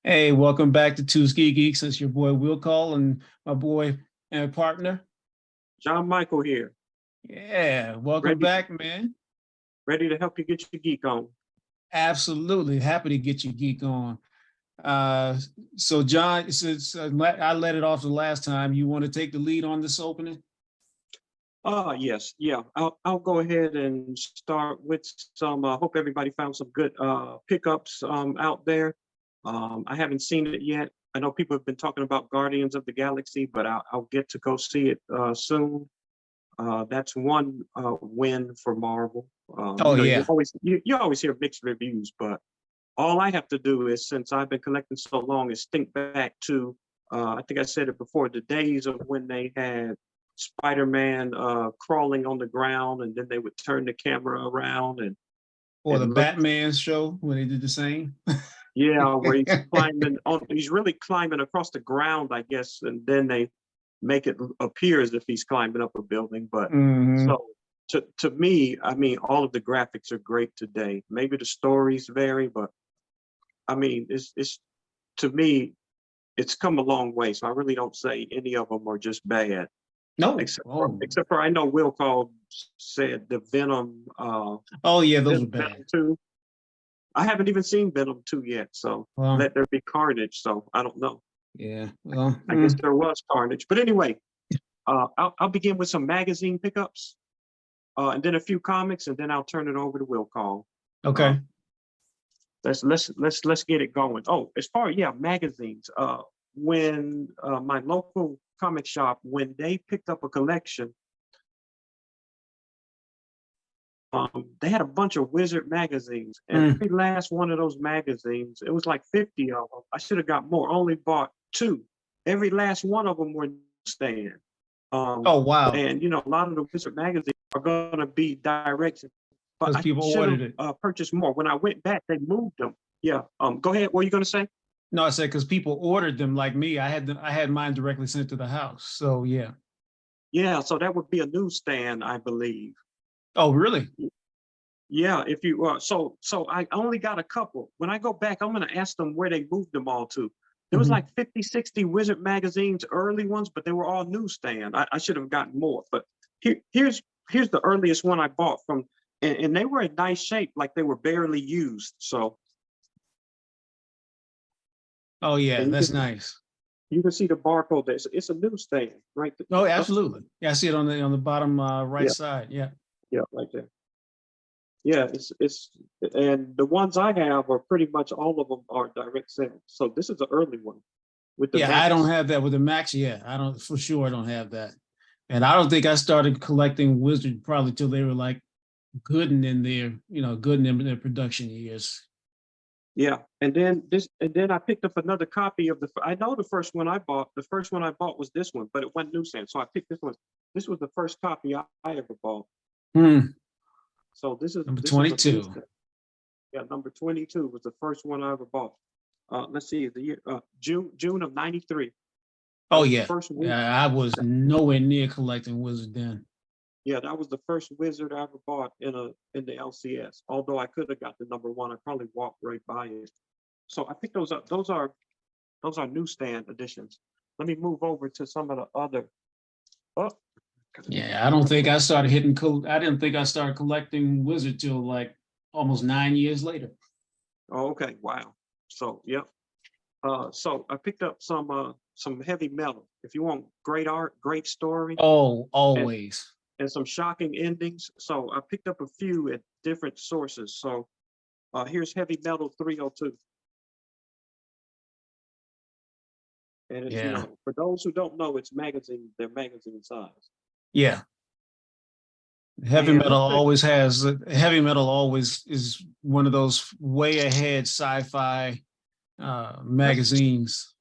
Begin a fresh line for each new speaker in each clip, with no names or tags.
Hey, welcome back to Two Ski Geeks. It's your boy Will Call and my boy and partner.
John Michael here,
Yeah, welcome
ready
back, man.
ready to help you get your geek on.
Absolutely happy to get your geek on. Uh, so John, since I let it off the last time, you want to take the lead on this opening?
Yes, yeah. I'll go ahead and start with some. Hope everybody found some good pickups out there. I haven't seen it yet. I know people have been talking about Guardians of the Galaxy, but I'll get to go see it soon. That's one win for Marvel.
Oh
You
yeah.
always hear mixed reviews, but all I have to do is, since I've been collecting so long, is think back to, I think I said it before, the days of when they had Spider-Man crawling on the ground, and then they would turn the camera around
Or the
and look.
Batman show when they did the same.
Yeah, where he's really climbing across the ground, I guess, and then they make it appear as if he's climbing up a building. But
Hmm.
so to me, I mean, all of the graphics are great today. Maybe the stories vary, but I mean, it's to me, it's come a long way. So I really don't say any of them are just bad,
No.
except for
Oh.
except for I know Will called said the Venom
Oh yeah, those were
Venom
bad.
2. I haven't even seen Venom 2 yet, so
Well,
let there be carnage. So I don't know.
yeah. Well,
I guess there was carnage. But anyway, I'll begin with some magazine pickups, and then a few comics, and then I'll turn it over to Will call. Uh,
okay.
let's get it going. Oh, as far yeah, magazines. When my local comic shop, when they picked up a collection, they had a bunch of Wizard magazines, and
Mm.
every last one of those magazines, it was like 50 of them. I should have got more. Only bought two. Every last one of them were stand.
Oh wow.
And a lot of the Wizard magazines are going to be direct, but
Because
I
people
should
ordered
have
it.
purchased more. When I went back, they moved them. Yeah. Go ahead. What are you going to say?
No, I said because people ordered them like me. I had mine directly sent to the house. So yeah.
Yeah. So that would be a newsstand, I believe.
Oh really?
Yeah. If you so I only got a couple. When I go back, I'm going to ask them where they moved them all to. There was
Mhm.
like 50, 60 Wizard magazines, early ones, but they were all newsstand. I should have gotten more, but here's the earliest one I bought from, and they were in nice shape, like they were barely used. So,
Oh yeah,
and
that's nice.
you can see the barcode there. It's a newsstand, right?
Oh,
Up,
absolutely. Yeah, I see it on the bottom right
yeah,
side. Yeah.
yeah, right there. Yeah, and the ones I have are pretty much all of them are direct sales. So this is an early one with the
Yeah, I don't
Max.
have that with the Max yet. I don't for sure I don't have that. And I don't think I started collecting Wizard probably till they were like good and in their, good in their production years.
Yeah, and then I picked up another copy of the. I know the first one I bought. The first one I bought was this one, but it wasn't newsstand. So I picked this one. This was the first copy I ever bought.
Hmm.
So
Number
this is a
22.
newsstand. Yeah, number 22 was the first one I ever bought. Let's see, the year June of '93. That
Oh
was the
yeah.
first one.
Yeah, I was nowhere near collecting Wizard then.
Yeah, that was the first Wizard I ever bought in the LCS. Although I could have got the number one, I probably walked right by it. So I picked those up. Those are newsstand editions. Let me move over to some of the other. Oh,
Yeah, I don't think I started hitting I didn't think I started collecting Wizard till like almost 9 years later.
oh, okay, wow. So yep. So I picked up some heavy metal. If you want great art, great story,
Oh,
and
always.
some shocking endings. So I picked up a few at different sources. So here's Heavy Metal 302. And it's,
Yeah.
for those who don't know, it's they're magazine size.
Yeah.
And let's take,
Heavy metal always is one of those way ahead sci-fi
let's
magazines.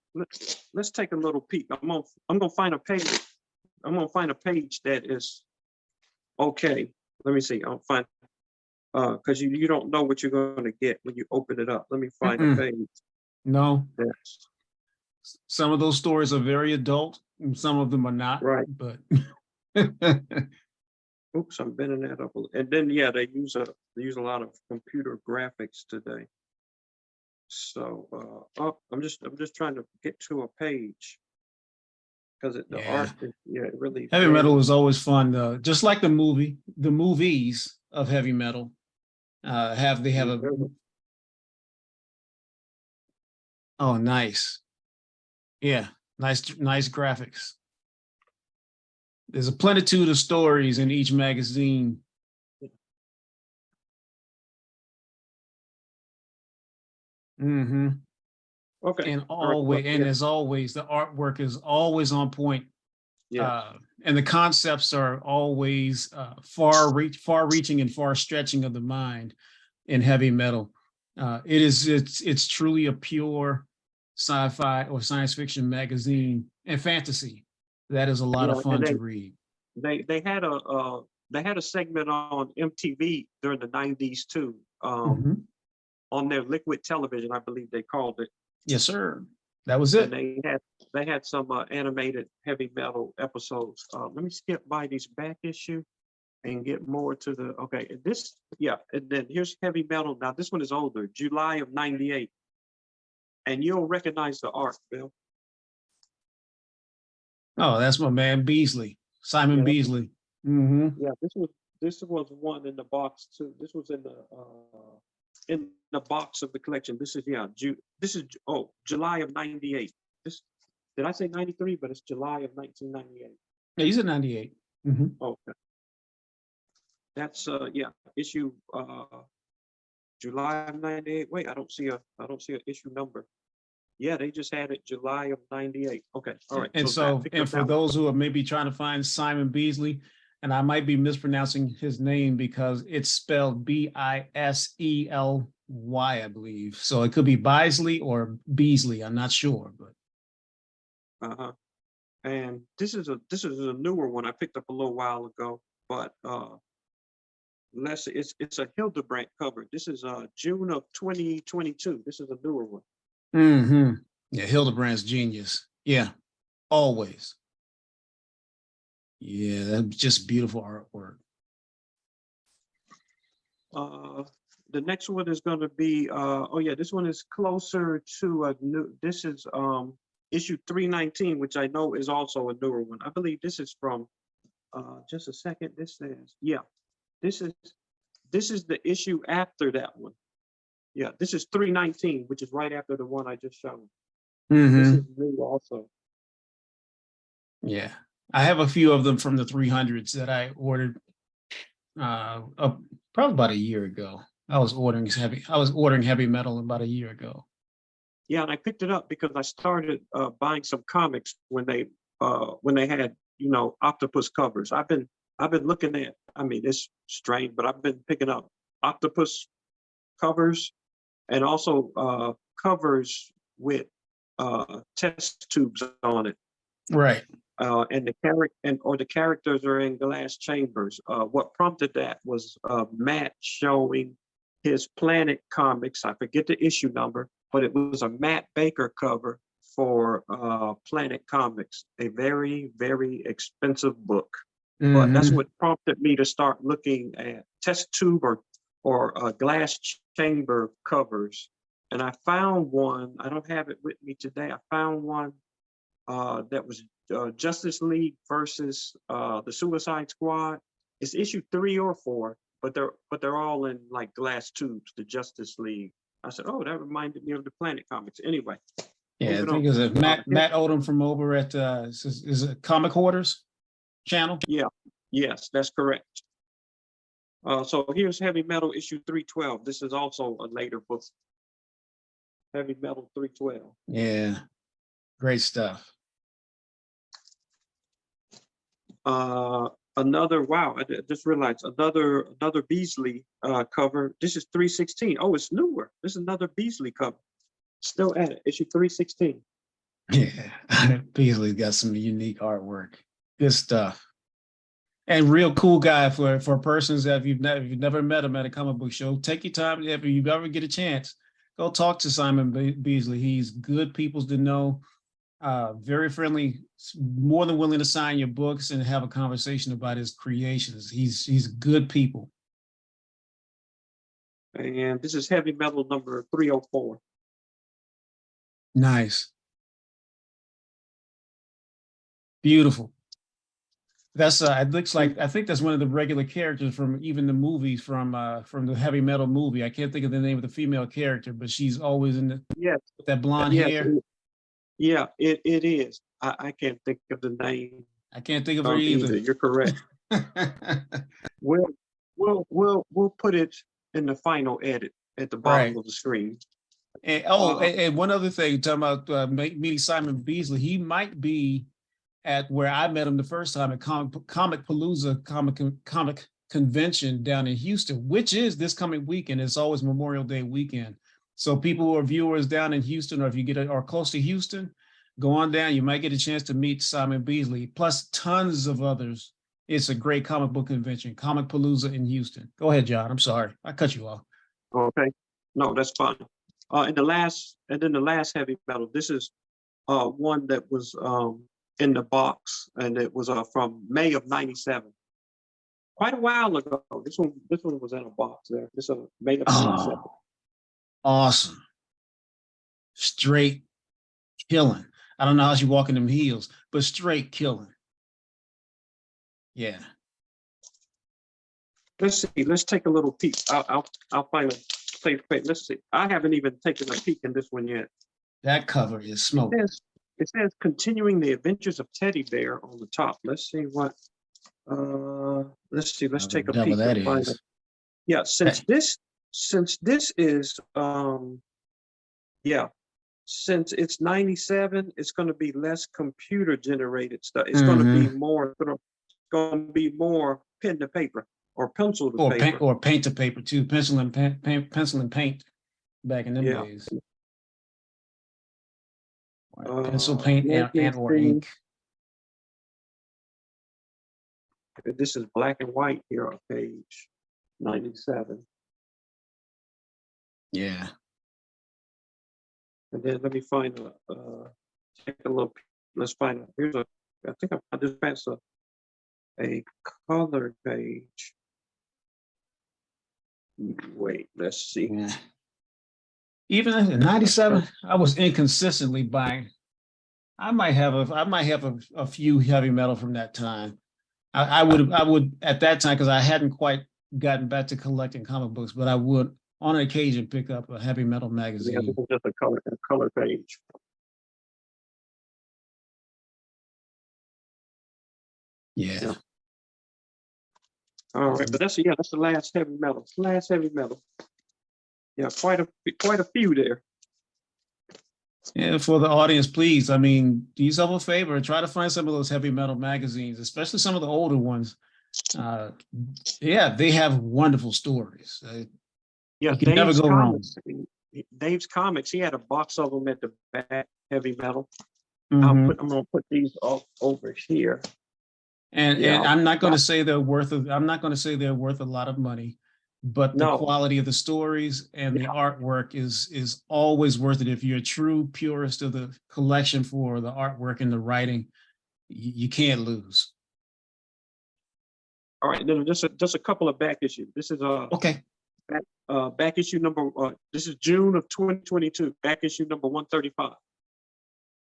let's take a little peek. I'm gonna find a page. I'm gonna find a page that is okay. Let me see. I'll find because you don't know what you're gonna get when you open it up. Let me find a
Mm-mm.
page
No,
that's
some of those stories are very adult, and some of them are not.
right.
But
Oops, I'm bending that up. And then yeah, they use a lot of computer graphics today. So, oh, I'm just trying to get to a page because the
Yeah.
art is, yeah, really
Heavy
very.
metal was always fun though. Just like the movies of heavy metal they have a oh nice. Yeah, nice graphics. There's a plenitude of stories in each magazine. Mm-hmm.
Okay.
And
All right. Well,
always, and
yeah.
as always, the artwork is always on point.
Yes.
And the concepts are always far reaching and far stretching of the mind in heavy metal. It's truly a pure sci-fi or science fiction magazine and fantasy. That is a lot
Yeah.
of
And
fun to read.
they had a segment on MTV during the 90s too.
Mhm.
On their liquid television, I believe they called it.
Yes, sir. That was
And
it.
they had some animated heavy metal episodes. Let me skip by these back issue and get more to the okay. This yeah, and then here's heavy metal. Now this one is older, July of '98, and you'll recognize the art, Bill.
Oh, that's my man Beasley, Simon
Yeah,
Beasley. Hmm.
yeah. This was one in the box too. This was in the box of the collection. This is this is July of '98. This did I say '93? But it's July of 1998.
Yeah, he's at 98. Hmm.
Okay. That's issue July of '98. Wait, I don't see an issue number. Yeah, they just had it July of '98. Okay, all right.
And
So that
so,
picked
and
up
for
that one.
those who are maybe trying to find Simon Beasley, and I might be mispronouncing his name because it's spelled Bisley, I believe. So it could be Bisley or Beasley. I'm not sure, but
Uh-huh. And this is a newer one I picked up a little while ago, but it's a Hildebrandt cover. This is June of 2022. This is a newer one.
hmm yeah, Hildebrandt's genius. Yeah, always. Yeah, that's just beautiful artwork.
The next one is going to be oh yeah, this one is closer to a new. This is issue 319, which I know is also a newer one. I believe this is from just a second. This says this is this is the issue after that one. Yeah, this is 319, which is right after the one I just showed. This is
Hmm.
new also.
Yeah, I have a few of them from the 300s that I ordered probably about a year ago. I was ordering heavy metal about a year ago.
Yeah, and I picked it up because I started buying some comics when they had octopus covers. I've been looking at. I mean, it's strange, but I've been picking up octopus covers and also covers with test tubes on it.
Right.
And the characters are in glass chambers. What prompted that was Matt showing his Planet comics. I forget the issue number, but it was a Matt Baker cover for Planet Comics, a very, very expensive book. But that's
Hmm.
what prompted me to start looking at test tube or glass chamber covers. And I found one. I don't have it with me today. I found one that was Justice League versus the Suicide Squad. It's issue 3 or 4, but they're all in like glass tubes. The Justice League. I said, oh, that reminded me of the Planet comics. Anyway,
Yeah, I
moving
think
on.
it's a Matt Odom from over at is it Comic Hoarders channel.
Yeah, yes, that's correct. So here's Heavy Metal issue 312. This is also a later book. Heavy Metal 312.
Yeah, great stuff.
Another wow! I just realized another Beasley cover. This is 316. Oh, it's newer. This is another Beasley cover. Still at it. Issue 316.
Yeah, Beasley's got some unique artwork. Good stuff. And real cool guy for persons that if you've never met him at a comic book show. Take your time if you ever get a chance. Go talk to Simon Beasley. He's good people to know. Very friendly, more than willing to sign your books and have a conversation about his creations. He's good people.
And this is Heavy Metal number 304.
Nice. Beautiful. That's it looks like I think that's one of the regular characters from even the movies from the heavy metal movie. I can't think of the name of the female character, but she's always in the
Yes,
with that blonde
yes,
hair.
yeah, it is. I can't think of the name
I can't think of her
either.
either.
You're correct. We'll we'll put it in the final edit at the bottom
Right.
of the screen.
And
Uh,
and one other thing, talking about meeting Simon Beasley, he might be at where I met him the first time at Comic Palooza comic convention down in Houston, which is this coming weekend. It's always Memorial Day weekend. So people who are viewers down in Houston, or if you get or close to Houston, go on down. You might get a chance to meet Simon Beasley, plus tons of others. It's a great comic book convention, Comic Palooza in Houston. Go ahead, John. I'm sorry. I cut you off.
okay, no, that's fine. And then the last heavy metal. This is one that was in the box, and it was from May of '97. Quite a while ago. This one was in a box there. This is May of '97.
Oh, awesome. Straight killing. I don't know how she walking them heels, but straight killing. Yeah.
Let's see. Let's take a little peek. I'll find a safe place. Let's see. I haven't even taken a peek in this one yet.
That cover is
It
smoke.
says it says continuing the adventures of Teddy Bear on the top. Let's see what. Let's see. Let's take a
Double
peek
that
and find
is.
it. Yeah, since this is yeah, since it's '97, it's going to be less computer generated stuff. It's going to be more going to be more pen to paper or pencil to paper.
Or paint to paper too. Pencil and pencil and paint back in them
Yeah.
days. Pencil, paint,
Let me
and or
see.
ink.
This is black and white here on page 97.
Yeah.
And then let me find take a look. Let's find it. Here's I think I just passed a color page. Wait, let's see.
Yeah. Even in '97, I was inconsistently buying. I might have a few heavy metal from that time. I would at that time, because I hadn't quite gotten back to collecting comic books, but I would on occasion pick up a heavy metal
Yeah,
magazine.
this is just a color page.
Yeah.
All right, but that's the last heavy metal. Last heavy metal. Yeah, quite a few there.
And for the audience, please, I mean, do yourself a favor and try to find some of those heavy metal magazines, especially some of the older ones. Yeah, they have wonderful stories.
Yeah,
you can never go wrong.
Dave's Comics, he had a box of them at the back, heavy metal.
Mhm.
I'm gonna put these over here.
And
Yeah.
I'm not going to say they're worth a lot of money, but the
No.
quality of the stories and the artwork is always worth it. If you're a true purist of the collection for the artwork and the writing, you can't lose.
All right, then just a couple of back issues. This is
Okay.
back issue number this is June of 2022, back issue number 135.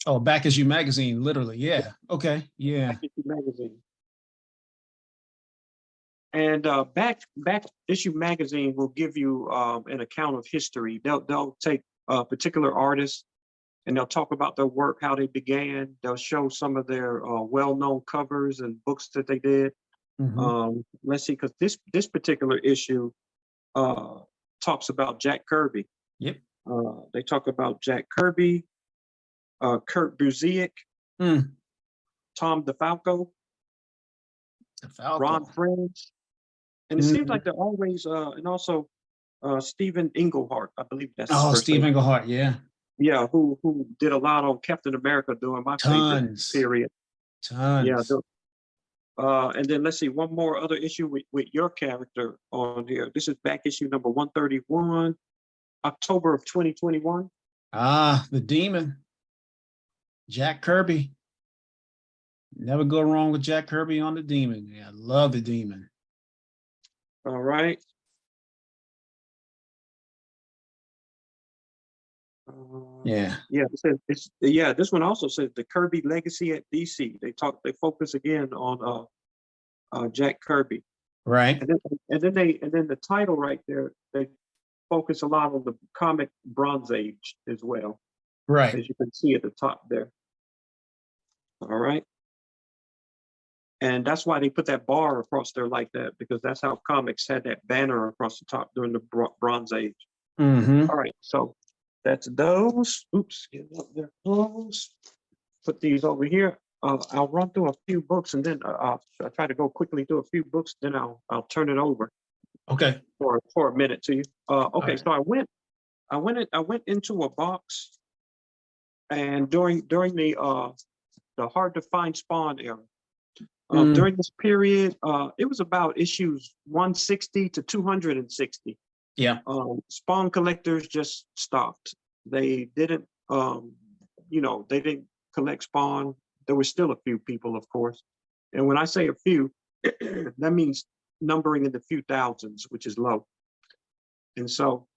Oh, Back Issue Magazine, literally. Yeah. Okay. Yeah.
Back issue magazine. And back issue magazine will give you an account of history. They'll take particular artists and they'll talk about their work, how they began. They'll show some of their well-known covers and books that they did. Let's see, because this particular issue talks about Jack Kirby.
Yep.
They talk about Jack Kirby, Kurt Busiek, Tom DeFalco, Ron French, and it seems like they're always and also Stephen Englehart, I believe that's his first
Steve
name.
Englehart, yeah.
Yeah, who did a lot on Captain America during my favorite period.
Tons.
Yeah. And then let's see, one more other issue with your character on here. This is back issue number 131, October of 2021.
The Demon, Jack Kirby. Never go wrong with Jack Kirby on the Demon. Yeah, I love the Demon.
All right.
Yeah.
Yeah, it says yeah. This one also says the Kirby legacy at DC. They focus again on Jack Kirby,
Right.
and then the title right there, they focus a lot on the comic Bronze Age as well,
Right.
as you can see at the top there. All right, and that's why they put that bar across there like that, because that's how comics had that banner across the top during the Bronze Age.
Mm-hmm.
All right, so that's those. Oops, get up there close. Put these over here. I'll run through a few books, and then I'll try to go quickly through a few books. Then I'll turn it over
Okay.
for a minute to you.
All
Okay,
right.
so I went into a box, and during the hard to find Spawn era.
Mm,
During this period, it was about issues 160 to 260.
yeah.
Spawn collectors just stopped. They didn't, they didn't collect Spawn. There were still a few people, of course. And when I say a few, that means numbering in the few thousands, which is low. And so,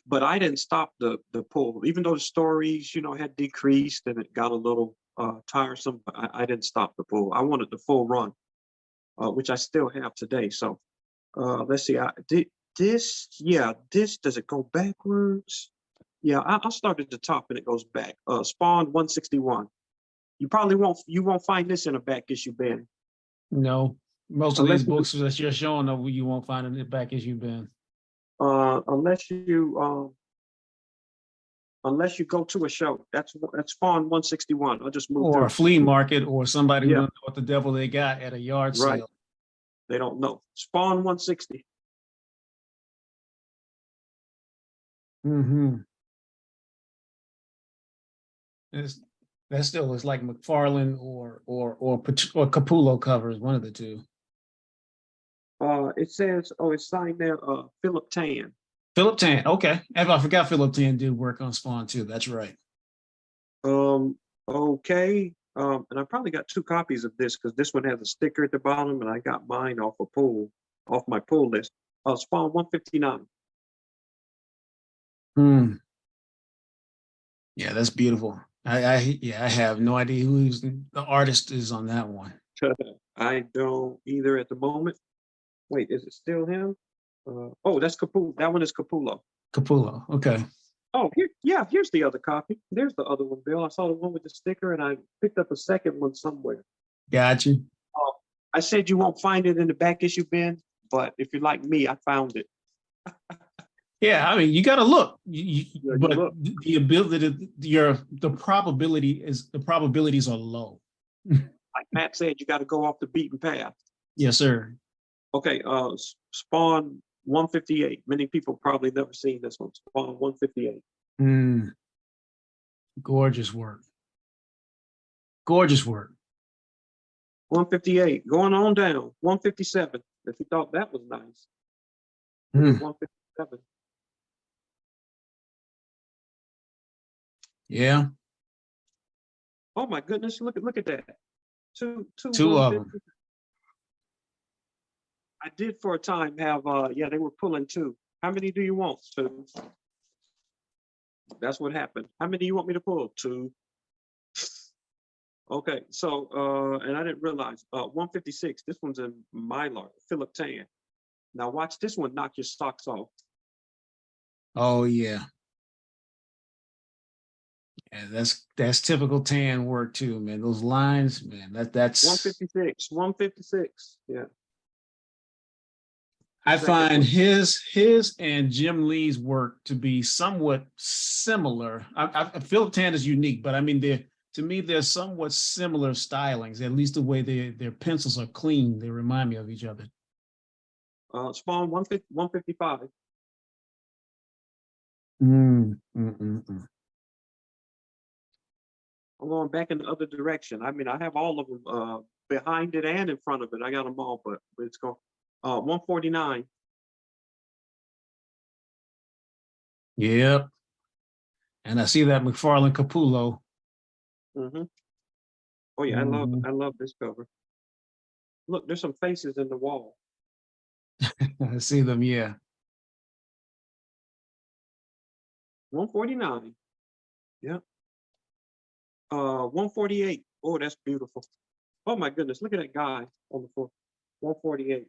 but I didn't stop the pull, even though the stories, had decreased and it got a little tiresome. I didn't stop the pull. I wanted the full run, which I still have today. So let's see. I did this. Yeah, this does it go backwards? Yeah, I'll start at the top and it goes back. Spawn 161. You won't find this in a back issue bin
No, most of
unless
these
you
books that you're showing you won't find in the back as you've been.
unless you unless you go to a show. That's Spawn 161. I'll just move
Or a
through.
flea market or somebody who
Yeah,
don't know what the devil they got at a yard
right.
sale.
They don't know. Spawn 160.
Mm-hmm. It's, that still looks like McFarlane or Capullo covers, one of the two.
It says, it's signed there, Philip Tan.
Philip Tan, okay. I forgot Philip Tan did work on Spawn too. That's right.
Um, okay. And I probably got two copies of this because this one has a sticker at the bottom, and I got mine off my pull list. Spawn 159.
Hmm. Yeah, that's beautiful. I have no idea who the artist is on that one.
I don't either at the moment. Wait, is it still him? That's Capullo. That one is Capullo.
Capullo. Okay.
Oh, here's the other copy. There's the other one, Bill. I saw the one with the sticker, and I picked up a second one somewhere.
Got you.
Uh, I said you won't find it in the back issue bin, but if you're like me, I found it.
Yeah, I mean, you got to look,
Yeah, you
but
look.
the ability, the probabilities are low.
Like Matt said, you got to go off the beaten path.
Yes, sir.
Okay, Spawn 158. Many people probably never seen this one. Spawn 158.
Mm, gorgeous work. Gorgeous work.
158. Going on down. 157. If you thought that was nice. Look at
Mm,
157.
yeah,
Oh my goodness, look at that. Two
two of them.
150. I did for a time have they were pulling two. How many do you want? Two. That's what happened. How many do you want me to pull? Two. Okay, so and I didn't realize 156. This one's in Mylar, Philip Tan. Now watch this one knock your socks off.
Oh yeah. Yeah, that's typical Tan work too, man. Those lines, man. That's
156. 156. Yeah.
I
Second
find
one.
his and Jim Lee's work to be somewhat similar. Philip Tan is unique, but I mean, to me, they're somewhat similar stylings. At least the way their pencils are clean, they remind me of each other.
Spawn 155. I'm going back in the other direction. I mean, I have all of them behind it and in front of it. I got them all, but it's going 149.
Yep. And I see that McFarlane Capullo.
Mm-hmm. Oh yeah,
Mhm.
I love this cover. Look, there's some faces in the wall.
I see them, yeah.
149. Yeah. 148. Oh, that's beautiful. Oh my goodness, look at that guy on the floor. 148.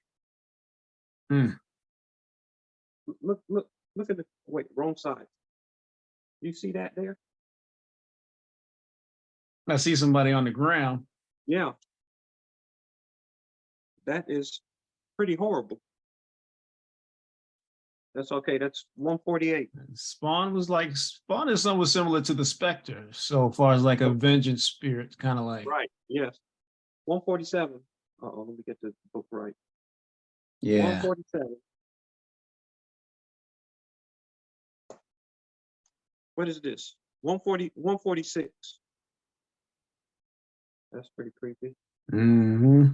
Mm.
Look at the wait, wrong side. You see that there?
I see somebody on the ground.
Yeah, that is pretty horrible. That's okay. That's 148.
Spawn is somewhat similar to the Spectre, so far as like a vengeance spirit, kind of like.
Right. Yes. 147. Uh-oh, let me get the book right.
Yeah.
147. What is this? 140, 146. That's pretty creepy.
Hmm.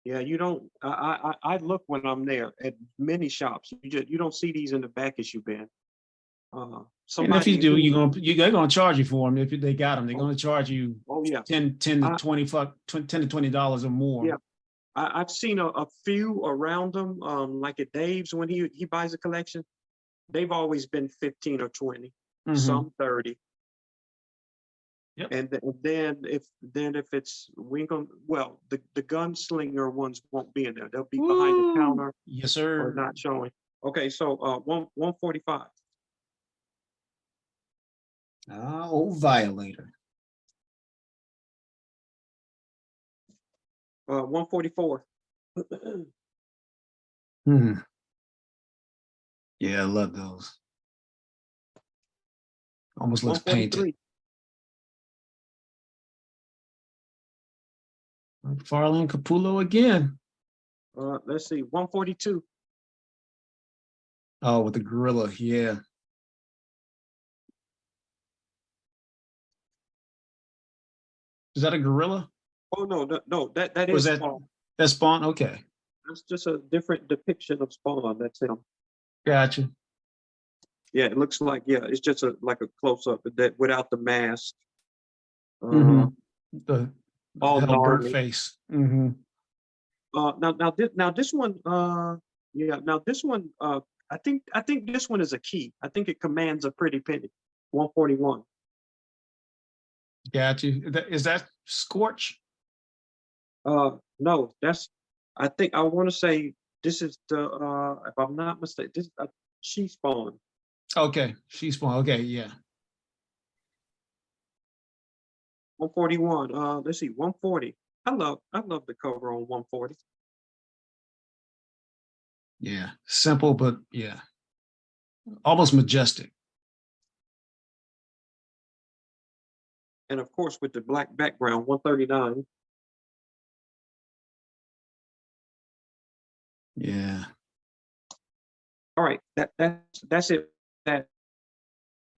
Yeah, you don't. I look when I'm there at many shops. You don't see these in the back issue bin.
And if you
Somebody
do,
who.
they're gonna charge you for them. If they got them, they're
Oh,
gonna charge you
oh yeah.
10 to
I
20 $10 to $20 or more.
yeah. I've seen a few around them. Like at Dave's when he buys a collection, they've always been 15 or 20,
Hmm.
some 30.
Yep.
And if it's well, the gunslinger ones won't be in there. They'll be behind the
Woo!
counter
Yes,
or
sir.
not showing. Okay, so 145.
Ah, old violator.
144.
Hmm. Yeah, I love those. Almost looks painted.
143.
Farland Capullo again.
Let's see, 142.
Oh, with the gorilla. Yeah. Is that a gorilla?
Oh no, that
Or is
is
that
Spawn.
that Spawn? Okay.
That's just a different depiction of Spawn. That's him.
Gotcha.
Yeah, it looks like, yeah, it's just like a close up that without the mask.
Hmm.
Uh,
The
all
hell bird
gnarly.
face. Hmm.
Now this one, yeah, now this one, I think this one is a key. I think it commands a pretty penny. 141.
Gotcha. Is that Scorch?
No, I think I want to say this is if I'm not mistaken, this she Spawn.
Okay. She's Spawn. Okay. Yeah.
141. Let's see, 140. I love the cover on 140.
Yeah. Simple, but yeah. Almost majestic.
And of course with the black background, 139.
Yeah.
All right, that's it.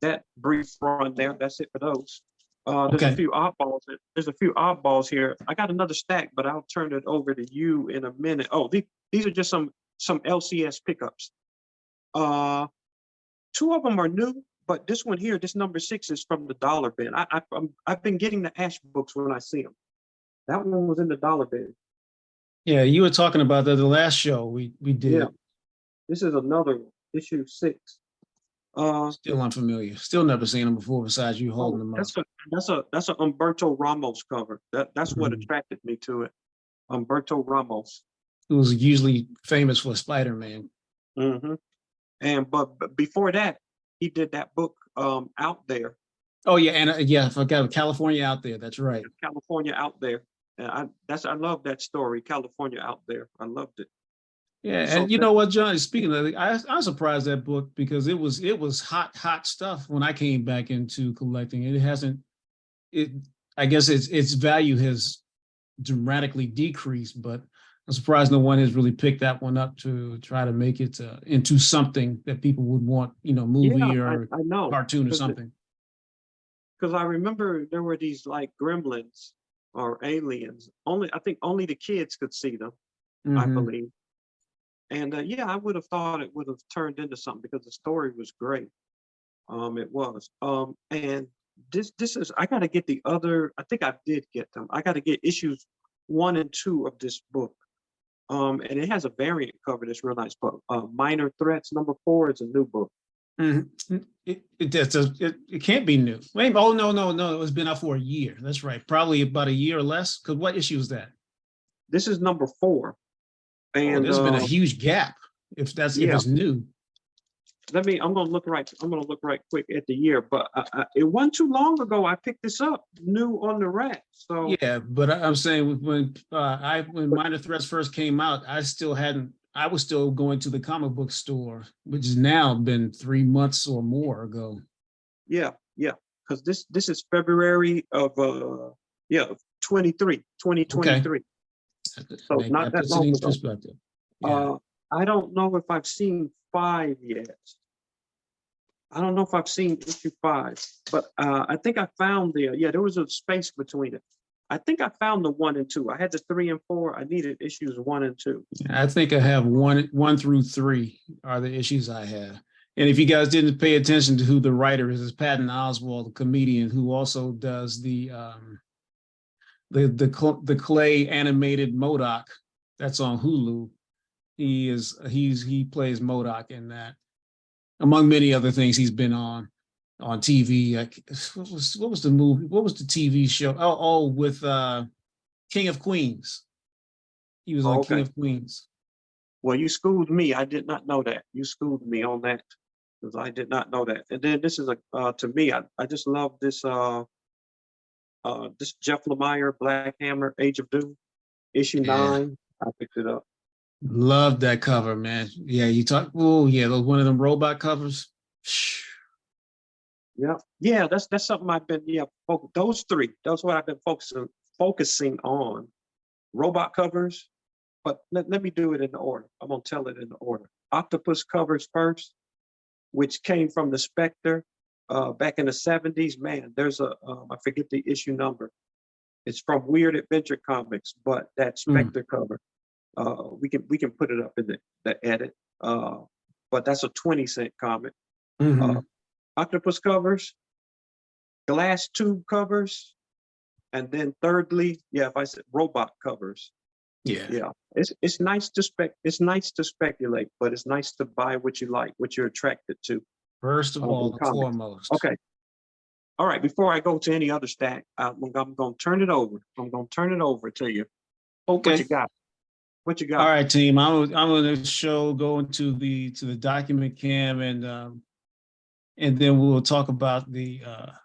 That brief run there. That's it for those. There's a
Okay.
few oddballs. There's a few oddballs here. I got another stack, but I'll turn it over to you in a minute. Oh, these are just some LCS pickups. Two of them are new, but this one here, this number 6 is from the dollar bin. I've been getting the Ash books when I see them. That one was in the dollar bin.
Yeah, you were talking about that the last show we
Yeah,
did.
this is another one, issue 6. Uh,
Still unfamiliar. Still never seen them before besides you holding
oh,
them up.
that's a Umberto Ramos cover. That's what
Mhm.
attracted me to it. Umberto Ramos.
It was usually famous for Spider-Man.
Hmm. But before that, he did that book Out There,
Oh yeah, and yeah, I forgot California Out There. That's right.
California Out There. And I love that story, California Out There. I loved it.
Yeah,
So
and you know what, John? Speaking of it, I surprised that book because it was hot stuff when I came back into collecting. It hasn't it. I guess its value has dramatically decreased, but I'm surprised no one has really picked that one up to try to make it into something that people would want,
yeah,
movie
I,
or
I know
cartoon or
because
something.
I remember there were these like gremlins or aliens. I think only the kids could see them, I
Hmm.
believe. And yeah, I would have thought it would have turned into something because the story was great. It was. And this is I got to get the other. I think I did get them. I got to get issues 1 and 2 of this book. And it has a variant cover that's real nice. But Minor Threats #4 is a new book.
It can't be new. Wait, oh no, it's been out for a year. That's right, probably about a year or less. Because what issue is that?
This is #4, and
there's been a huge gap. If it's new.
I'm gonna look right quick at the year, but it wasn't too long ago. I picked this up new on the rack. So
yeah, but I'm saying when Minor Threats first came out, I was still going to the comic book store, which has now been 3 months or more ago.
Yeah, because this is February of 2023.
Okay.
So not that long ago.
Perspective. Yeah.
I don't know if I've seen 5 yet. I don't know if I've seen issue 5, but I think I found there was a space between it. I think I found the 1 and 2. I had the 3 and 4. I needed issues 1 and 2.
I think I have 1 through 3 are the issues I have. And if you guys didn't pay attention to who the writer is, it's Patton Oswalt, the comedian who also does the clay animated MODOK that's on Hulu. He plays MODOK in that, among many other things he's been on TV. What was the movie? What was the TV show? With King of Queens. He was on King of Queens.
Well, you schooled me. I did not know that. You schooled me on that because I did not know that. And then this is to me, I just love this this Jeff Lemire, Black Hammer, Age of Doom, issue 9. I picked it up.
Love that cover, man. Yeah, those one of them robot covers.
Yeah, that's something I've been those 3. That's what I've been focusing on. Robot covers, but let me do it in the order. I'm gonna tell it in the order. Octopus covers first, which came from the Spectre back in the 70s. Man, there's I forget the issue number. It's from Weird Adventure Comics, but that Spectre cover. We can put it up in the edit, but that's a 20-cent comic. Octopus covers, glass tube covers, and then thirdly, if I said robot covers. It's nice to speculate, but it's nice to buy what you like, what you're attracted to.
First of all, and foremost.
Okay. All right. Before I go to any other stack, I'm gonna turn it over. I'm gonna turn it over to you.
Okay.
What you got?
All right, team. I'm going to go into the document cam, and then we'll talk about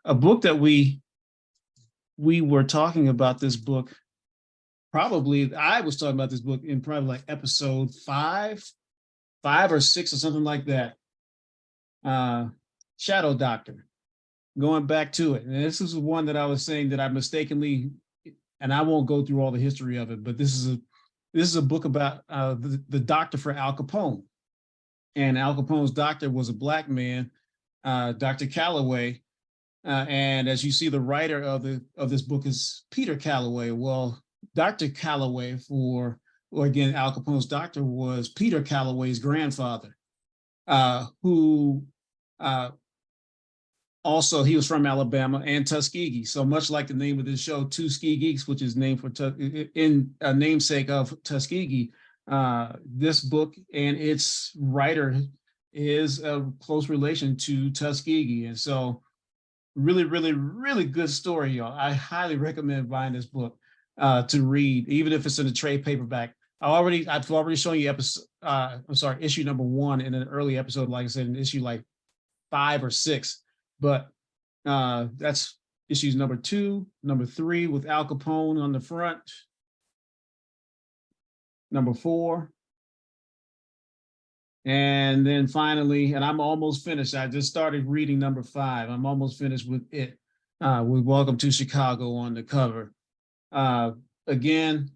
a book that we were talking about. This book, probably I was talking about this book in probably like episode 5 or 6 or something like that. Shadow Doctor. Going back to it, and this is one that I was saying that I mistakenly, and I won't go through all the history of it, but this is a book about the doctor for Al Capone. And Al Capone's doctor was a Black man, Dr. Calloway. And as you see, the writer of this book is Peter Calloway. Well, Dr. Calloway, again, Al Capone's doctor was Peter Calloway's grandfather, who also, he was from Alabama and Tuskegee. So much like the name of this show, Tuskegee Geeks, which is named for in a namesake of Tuskegee, this book and its writer is a close relation to Tuskegee. And so really, really, really good story, y'all. I highly recommend buying this book to read, even if it's in a trade paperback. I've already shown you issue number 1 in an early episode, like I said, in issue like 5 or 6. But that's issues number 2, number 3 with Al Capone on the front, number 4. And then finally, and I'm almost finished. I just started reading number 5. I'm almost finished with it, with Welcome to Chicago on the cover. Again,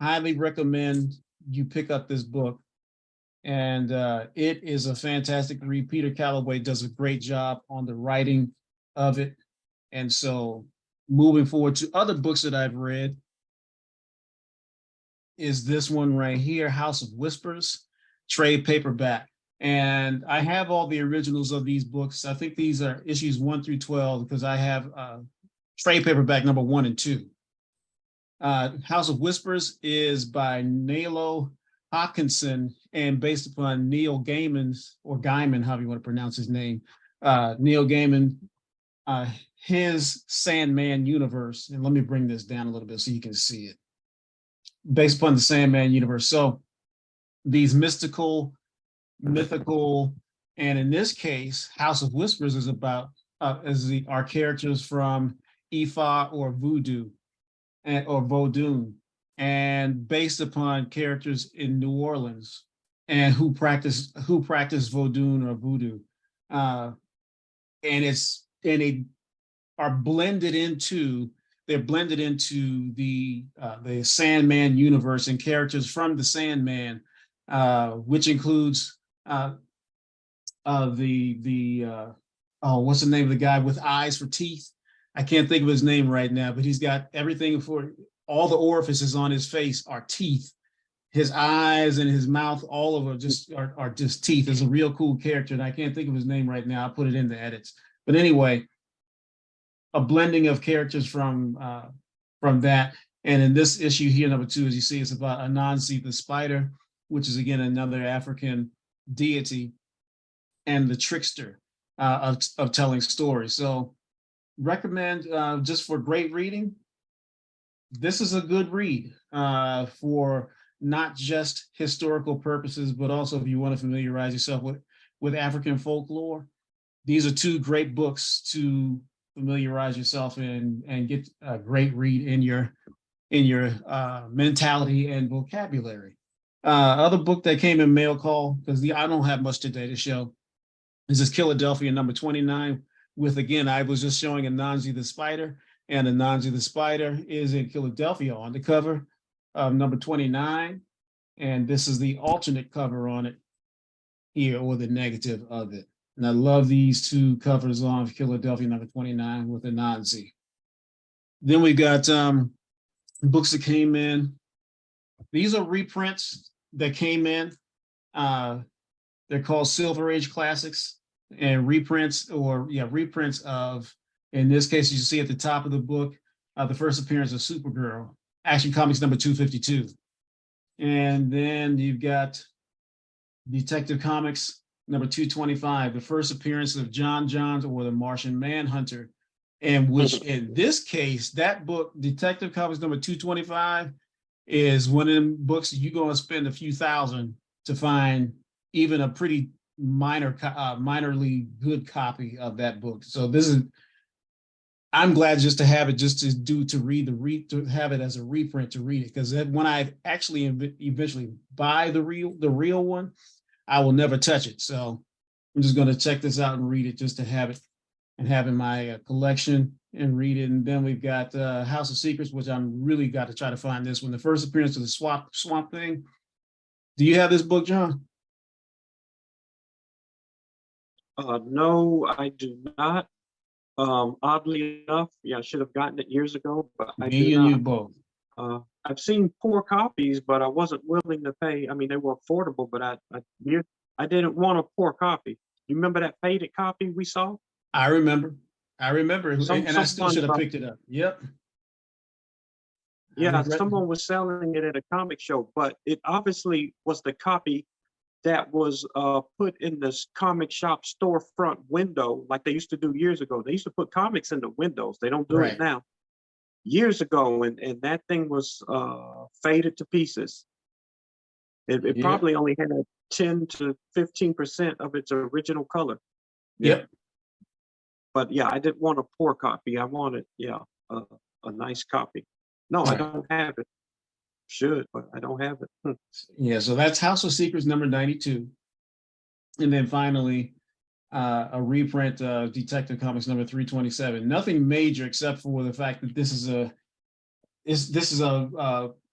highly recommend you pick up this book. And it is a fantastic read. Peter Calloway does a great job on the writing of it. And so moving forward to other books that I've read is this one right here, House of Whispers, trade paperback. And I have all the originals of these books. I think these are issues 1 through 12 because I have trade paperback number 1 and 2. House of Whispers is by Nalo Hawkinson and based upon Neil Gaiman's, or Gaiman, however you want to pronounce his name, Neil Gaiman, his Sandman universe. And let me bring this down a little bit so you can see it. Based upon the Sandman universe. So these mythical, and in this case, House of Whispers is about our characters from Ifa or Voodoo, or Vodun, and based upon characters in New Orleans and who practice Vodun or Voodoo, and they are blended into. They're blended into the Sandman universe and characters from the Sandman, which includes what's the name of the guy with eyes for teeth? I can't think of his name right now, but he's got everything for all the orifices on his face are teeth. His eyes and his mouth, all of them are just teeth. Is a real cool character, and I can't think of his name right now. I'll put it in the edits. But anyway, a blending of characters from that. And in this issue here, number 2, as you see, it's about Anansi the spider, which is again another African deity, and the trickster of telling stories. So recommend, just for great reading. This is a good read for not just historical purposes, but also if you want to familiarize yourself with African folklore. These are 2 great books to familiarize yourself and get a great read in your mentality and vocabulary. Other book that came in mail call, because I don't have much today to show, is this Philadelphia number 29 with, again, I was just showing Anansi the spider, and Anansi the spider is in Philadelphia on the cover of number 29. And this is the alternate cover on it here, or the negative of it. And I love these 2 covers on Philadelphia number 29 with Anansi. Then we got books that came in. These are reprints that came in. They're called Silver Age Classics, and reprints of, in this case, you see at the top of the book, the first appearance of Supergirl, Action Comics number 252. And then you've got Detective Comics number 225, the first appearance of John Johns, or the Martian Manhunter, and which in this case, that book, Detective Comics number 225, is one of them books you're going to spend a few thousand to find even a pretty minorly good copy of that book. So I'm glad just to have it, to have it as a reprint to read it, because when I actually eventually buy the real one, I will never touch it. So I'm just going to check this out and read it just to have it and have in my collection and read it. And then we've got House of Secrets, which I'm really got to try to find this one. The first appearance of the Swamp Thing. Do you have this book, John?
No, I do not. Oddly enough, I should have gotten it years ago, but I do
Me and
not.
you both.
I've seen poor copies, but I wasn't willing to pay. I mean, they were affordable, but I didn't want a poor copy. You remember that faded copy we saw?
I remember, and I still should have picked it up. Yep.
Yeah, someone was selling it at a comic show, but it obviously was the copy that was put in this comic shop storefront window, like they used to do years ago. They used to put comics in the windows. They don't do it now. Years ago, and that thing was faded to pieces. It probably only had 10 to 15% of its original color.
Yep.
But yeah, I didn't want a poor copy. I wanted, a nice copy. No, I don't have it. Should, but I don't have it.
Yeah, so that's House of Secrets number 92. And then finally, a reprint of Detective Comics number 327. Nothing major except for the fact that this is a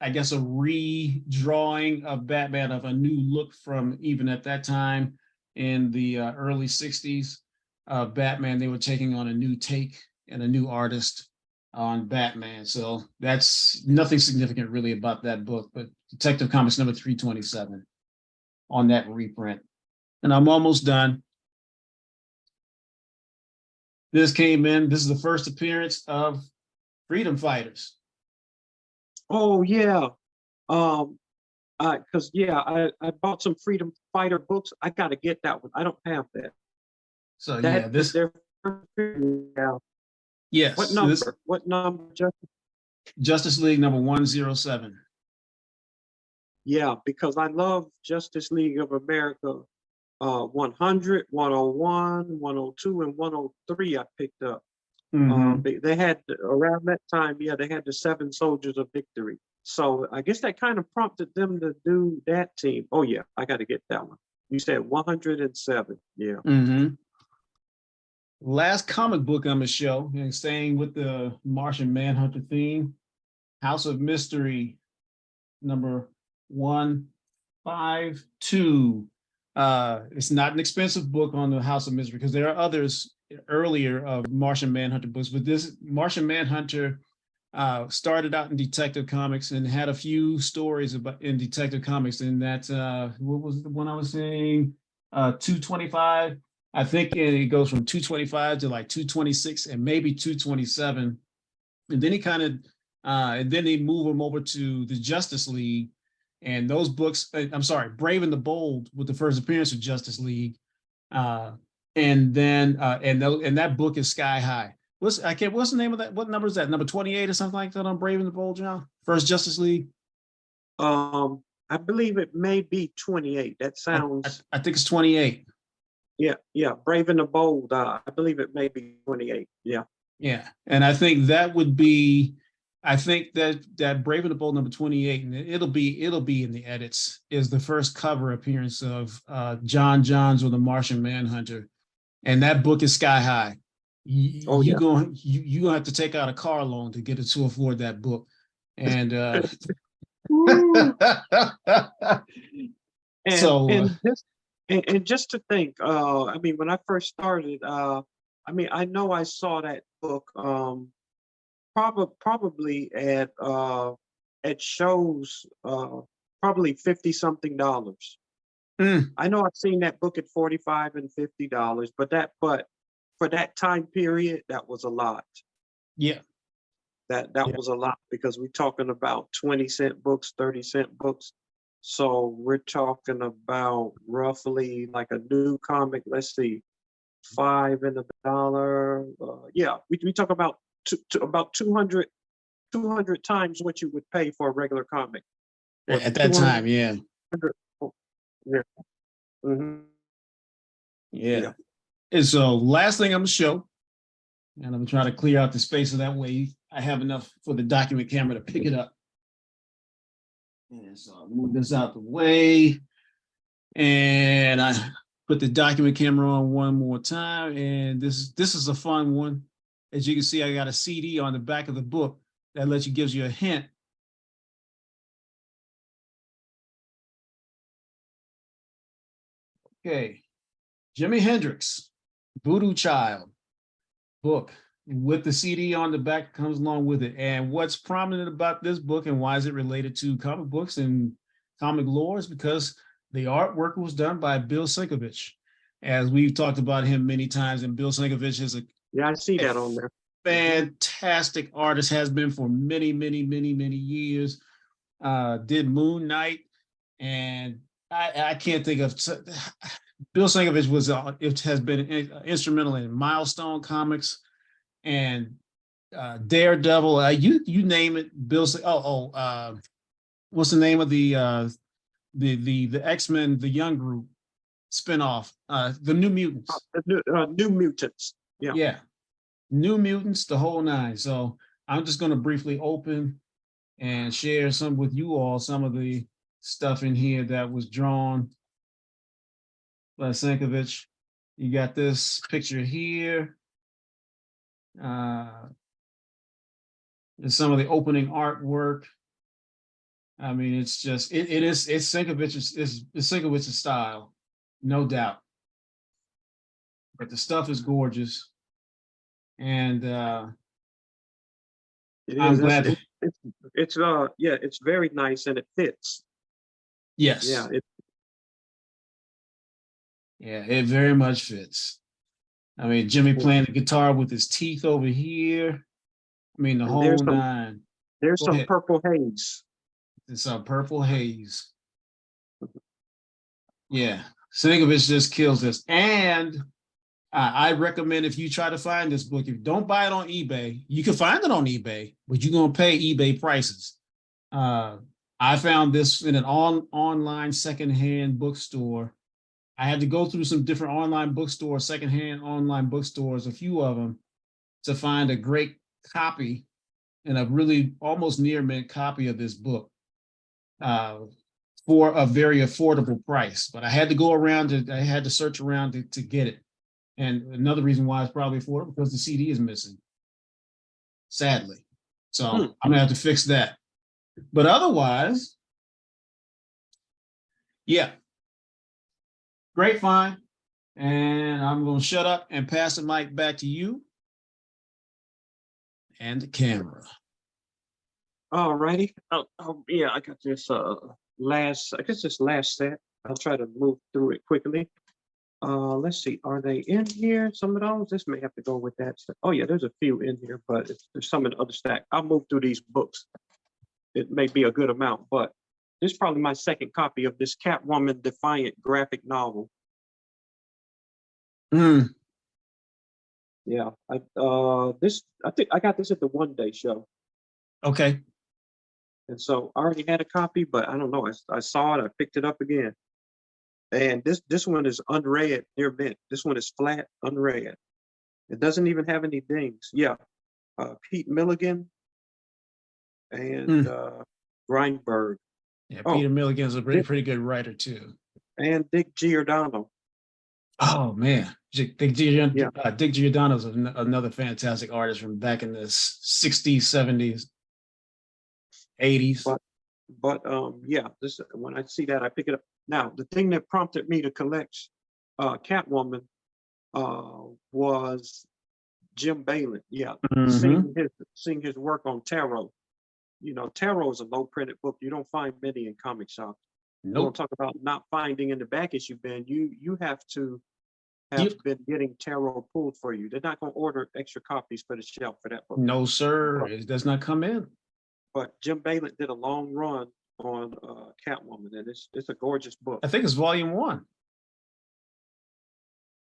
I guess a redrawing of Batman, of a new look from even at that time in the early 60s. Batman, they were taking on a new take and a new artist on Batman. So that's nothing significant really about that book, but Detective Comics number 327 on that reprint. And I'm almost done. This came in. This is the first appearance of Freedom Fighters.
Oh yeah. Um, cause yeah, I bought some Freedom Fighter books. I gotta get that one. I don't have that.
So yeah,
That is
this
their first period now. What
yes, this
number? What number? Just
Justice League number 107.
yeah, because I love Justice League of America 100, 101, 102, and 103 I picked up.
Mm-hmm.
They had around that time, yeah, they had the Seven Soldiers of Victory. So I guess that kind of prompted them to do that team. Oh yeah, I got to get that one. You said 107. Yeah.
Mm-hmm. Last comic book on the show, and staying with the Martian Manhunter theme, House of Mystery number 152. It's not an expensive book on the House of Mystery because there are others earlier of Martian Manhunter books, but this Martian Manhunter started out in Detective Comics and had a few stories about in Detective Comics. And that what was the one I was saying? 225. I think it goes from 225 to like 226 and maybe 227. And then he kind of and then they move him over to the Justice League. And those books, I'm sorry, Brave and the Bold with the first appearance of Justice League. Uh, and then and that book is sky high. What's the name of that? What number is that? Number 28 or something like that on Brave and the Bold, John? First Justice League.
I believe it may be 28. That
I,
sounds,
I think it's 28.
yeah, yeah. Brave and the Bold. I believe it may be 28. Yeah.
Yeah. And I think that would be I think that Brave and the Bold number 28, and it'll be in the edits, is the first cover appearance of John Johns or the Martian Manhunter. And that book is sky high.
Oh
You
yeah.
going you gonna have to take out a car loan to get it to afford that book. And
Woo. And
so
and just and just to think, I mean, when I first started, I mean, I know I saw that book, probably at shows, probably 50 something dollars.
mm,
I know I've seen that book at 45 and $50, but for that time period, that was a lot.
yeah,
That
yeah,
was a lot because we're talking about 20-cent books, 30-cent books. So we're talking about roughly like a new comic, let's see, five and a dollar. Yeah, we talk about about 200 times what you would pay for a regular comic. Or
at that
200.
time, yeah,
Yeah. Hmm.
yeah.
Yeah.
And so last thing I'm gonna show, and I'm trying to clear out the space so that way I have enough for the document camera to pick it up. And so I'll move this out the way. And I put the document camera on one more time. And this is a fun one. As you can see, I got a CD on the back of the book that gives you a hint. Okay. Jimi Hendrix, Voodoo Child book with the CD on the back comes along with it. And what's prominent about this book and why is it related to comic books and comic lore is because the artwork was done by Bill Sienkiewicz. As we've talked about him many times, and Bill Sienkiewicz is
Yeah, I see
a
that on there.
fantastic artist, has been for many, many, many, many years. Did Moon Knight, and I can't think of Bill Sienkiewicz it has been instrumental in Milestone Comics and Daredevil. You name it. What's the name of the X-Men, the Young Group spinoff? The New Mutants.
New Mutants. Yeah.
Yeah, New Mutants, the whole nine. So I'm just going to briefly open and share some with you all, some of the stuff in here that was drawn by Sienkiewicz. You got this picture here. And some of the opening artwork. I mean, it's just it's Sienkiewicz's style, no doubt. But the stuff is gorgeous, and
It
I'm
is.
glad.
Yeah, it's very nice and it fits.
Yes,
Yeah, it
yeah, it very much fits. I mean, Jimmy playing the guitar with his teeth over here. I mean, the
and there's
whole
some
nine.
There's
Go
some
ahead.
purple haze.
It's a Purple Haze. Yeah, Sinkovich just kills this. And I recommend if you try to find this book, if you don't buy it on eBay, you can find it on eBay, but you're gonna pay eBay prices. I found this in an online secondhand bookstore. I had to go through some different online bookstores, secondhand online bookstores, a few of them, to find a great copy and a really almost near mint copy of this book for a very affordable price. But I had to go around, I had to search around to get it. And another reason why it's probably affordable because the CD is missing, sadly. So I'm gonna have to fix that. But otherwise, yeah, great find. And I'm gonna shut up and pass the mic back to you and the camera.
All righty. Yeah, I got this this last set. I'll try to move through it quickly. Let's see, are they in here? Some of those? This may have to go with that. Oh yeah, there's a few in here, but there's some in the other stack. I'll move through these books. It may be a good amount, but this is probably my second copy of this Catwoman Defiant graphic novel. Yeah, I think I got this at the One Day show.
Okay.
And so I already had a copy, but I don't know. I saw it, I picked it up again. And this one is unread near mint. This one is flat, unread. It doesn't even have any dings. Yeah. Pete Milligan and Grindberg.
Yeah, Peter Milligan's a pretty good writer too.
And Dick Giordano.
Oh man, Dick Giordano is another fantastic artist from back in the 60s, 70s, 80s.
But yeah, this when I see that I pick it up. Now the thing that prompted me to collect Catwoman was Jim Balin. Yeah, seeing his work on Tarot. You know, Tarot is a low printed book. You don't find many in comic shops.
Nope.
You don't talk about not finding in the back issue bin. You have to have been getting Tarot pulled for you. They're not going to order extra copies for the shelf for that book.
No, sir. It does not come in.
But Jim Balin did a long run on Catwoman, and it's a gorgeous book.
I think it's volume 1.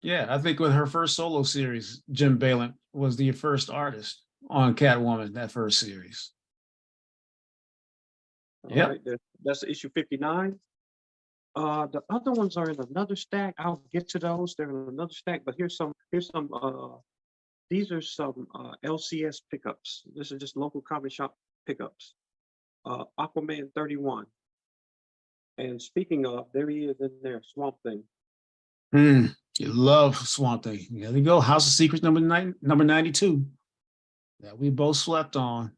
Yeah, I think with her first solo series, Jim Balin was the first artist on Catwoman, that first series.
Yeah, right, that's issue 59. The other ones are in another stack. I'll get to those. They're in another stack. But here's some. These are some LCS pickups. This is just local comic shop pickups. Aquaman 31. And speaking of, there he is in there, Swamp Thing.
You love Swamp Thing. There you go. House of Secrets number 92 that we both slept on.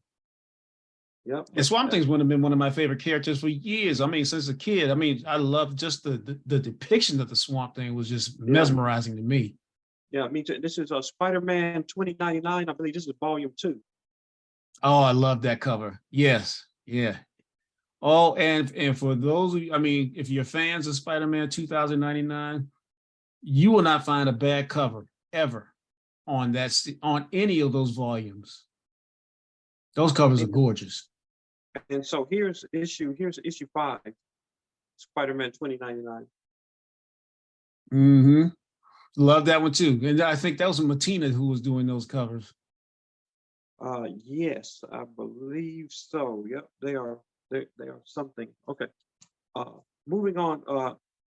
Yep.
And Swamp Thing's been one of my favorite characters for years. I mean, since a kid. I mean, I love just the depiction of the Swamp Thing was just mesmerizing to me.
Yeah, I mean, this is Spider-Man 2099. I believe this is volume 2.
Oh, I love that cover. Yes, yeah. Oh, and for those of you, I mean, if you're fans of Spider-Man 2099, you will not find a bad cover ever on any of those volumes. Those covers are gorgeous.
And so here's issue 5, Spider-Man 2099.
Love that one too. And I think that was Matina who was doing those covers.
Yes, I believe so. Yep, they are something. Okay. Moving on.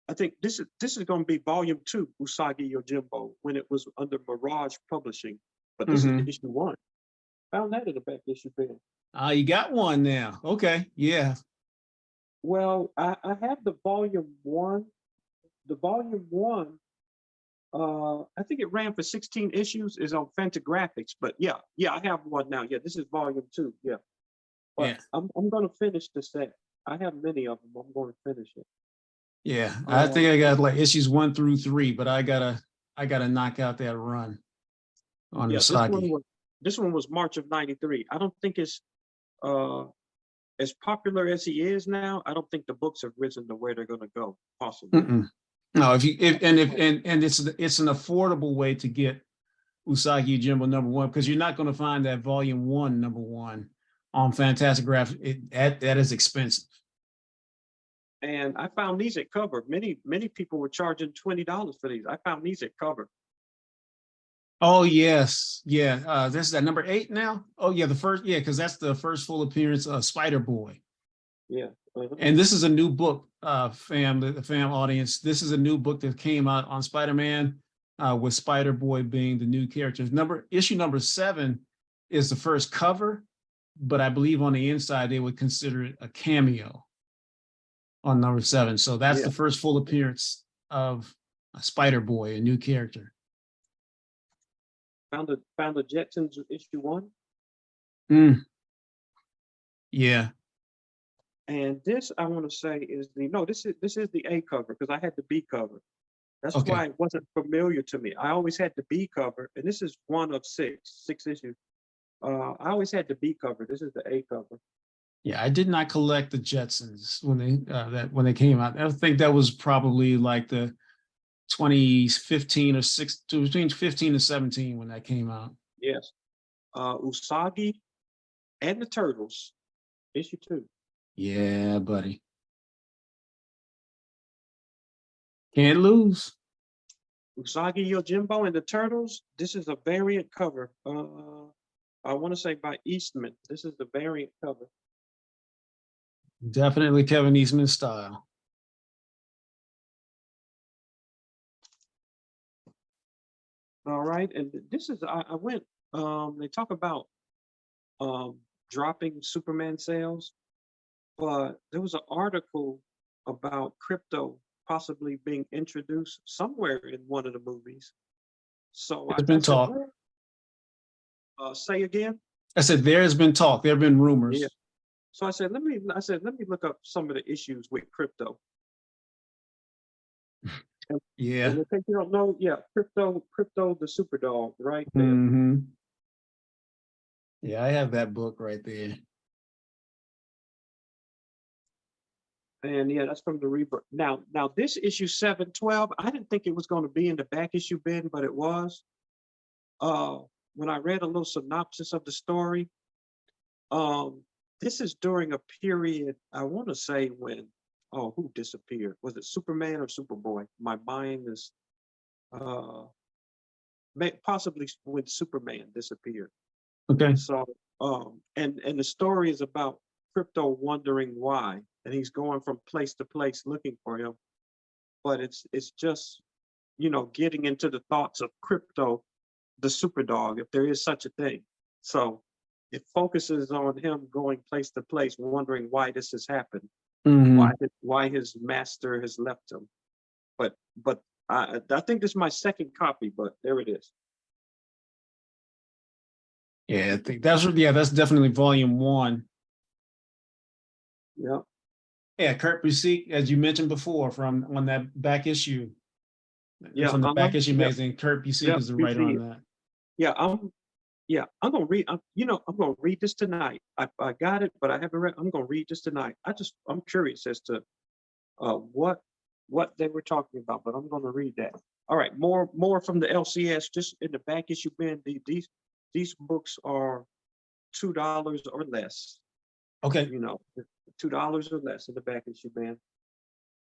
I think this is going to be volume 2, Usagi Yojimbo, when it was under Mirage Publishing. But this is issue 1. Found that in the back issue bin.
You got one now. Okay, yeah.
Well, I have the volume 1. The volume 1, I think it ran for 16 issues, is on Fantagraphics. But yeah, I have one now. Yeah, this is volume 2. Yeah. But I'm going to finish the set. I have many of them. I'm going to finish it.
Yeah, I think I got like issues 1 through 3, but I gotta knock out that run on Usagi.
This one was March of '93. I don't think it's as popular as he is now. I don't think the books have risen to where they're going to go. Possibly.
No, it's an affordable way to get Usagi Yojimbo number 1, because you're not going to find that volume 1 number 1 on Fantastic Graphics. That is expensive.
And I found these at Cover. Many people were charging $20 for these. I found these at Cover.
Oh yes, yeah. This is at number 8 now. Oh yeah, the first, yeah, because that's the first full appearance of Spider-Boy.
Yeah.
And this is a new book, the fam audience. This is a new book that came out on Spider-Man, with Spider-Boy being the new character. Issue number 7 is the first cover, but I believe on the inside they would consider it a cameo on number 7. So that's the first full appearance of Spider-Boy, a new character.
Found the Jetsons issue 1.
Yeah.
And this, I want to say, is this is the A cover, because I had the B cover. That's why it wasn't familiar to me. I always had the B cover, and this is one of six issues. I always had the B cover. This is the A cover.
Yeah, I did not collect the Jetsons when they came out. I think that was probably like the 2015 or between 15 and 17 when that came out.
Yes. Usagi and the Turtles, issue 2.
Yeah, buddy. Can't lose.
Usagi Yojimbo and the Turtles. This is a variant cover. I want to say by Eastman. This is the variant cover.
Definitely Kevin Eastman style.
All right, and this is I went. They talk about dropping Superman sales, but there was an article about crypto possibly being introduced somewhere in one of the movies. So
There's been talk.
Say again.
I said there has been talk. There have been rumors.
Yeah. So I said, let me look up some of the issues with crypto.
Yeah.
And in case you don't know, crypto, the super dog, right there.
Mm-hmm. Yeah, I have that book right there.
And yeah, that's from the Rebirth. Now this issue 712, I didn't think it was going to be in the back issue bin, but it was. When I read a little synopsis of the story, this is during a period, I want to say when, who disappeared? Was it Superman or Superboy? My mind is possibly when Superman disappeared.
Okay.
So, and the story is about Crypto wondering why, and he's going from place to place looking for him. But it's just, getting into the thoughts of Crypto, the super dog, if there is such a thing. So it focuses on him going place to place, wondering why this has happened, why his master has left him. But I think this is my second copy, but there it is.
Yeah, I think that's definitely volume 1.
Yeah.
Yeah, Kurt Busiek, as you mentioned before, on that back issue. Yeah, from the back issue magazine, Kurt Busiek is the writer on that.
Yeah, I'm gonna read. I'm gonna read this tonight. I got it, but I haven't read. I'm gonna read this tonight. I'm curious as to what they were talking about, but I'm gonna read that. All right, more from the LCS. Just in the back issue bin. These books are $2 or less.
Okay.
$2 or less in the back issue bin.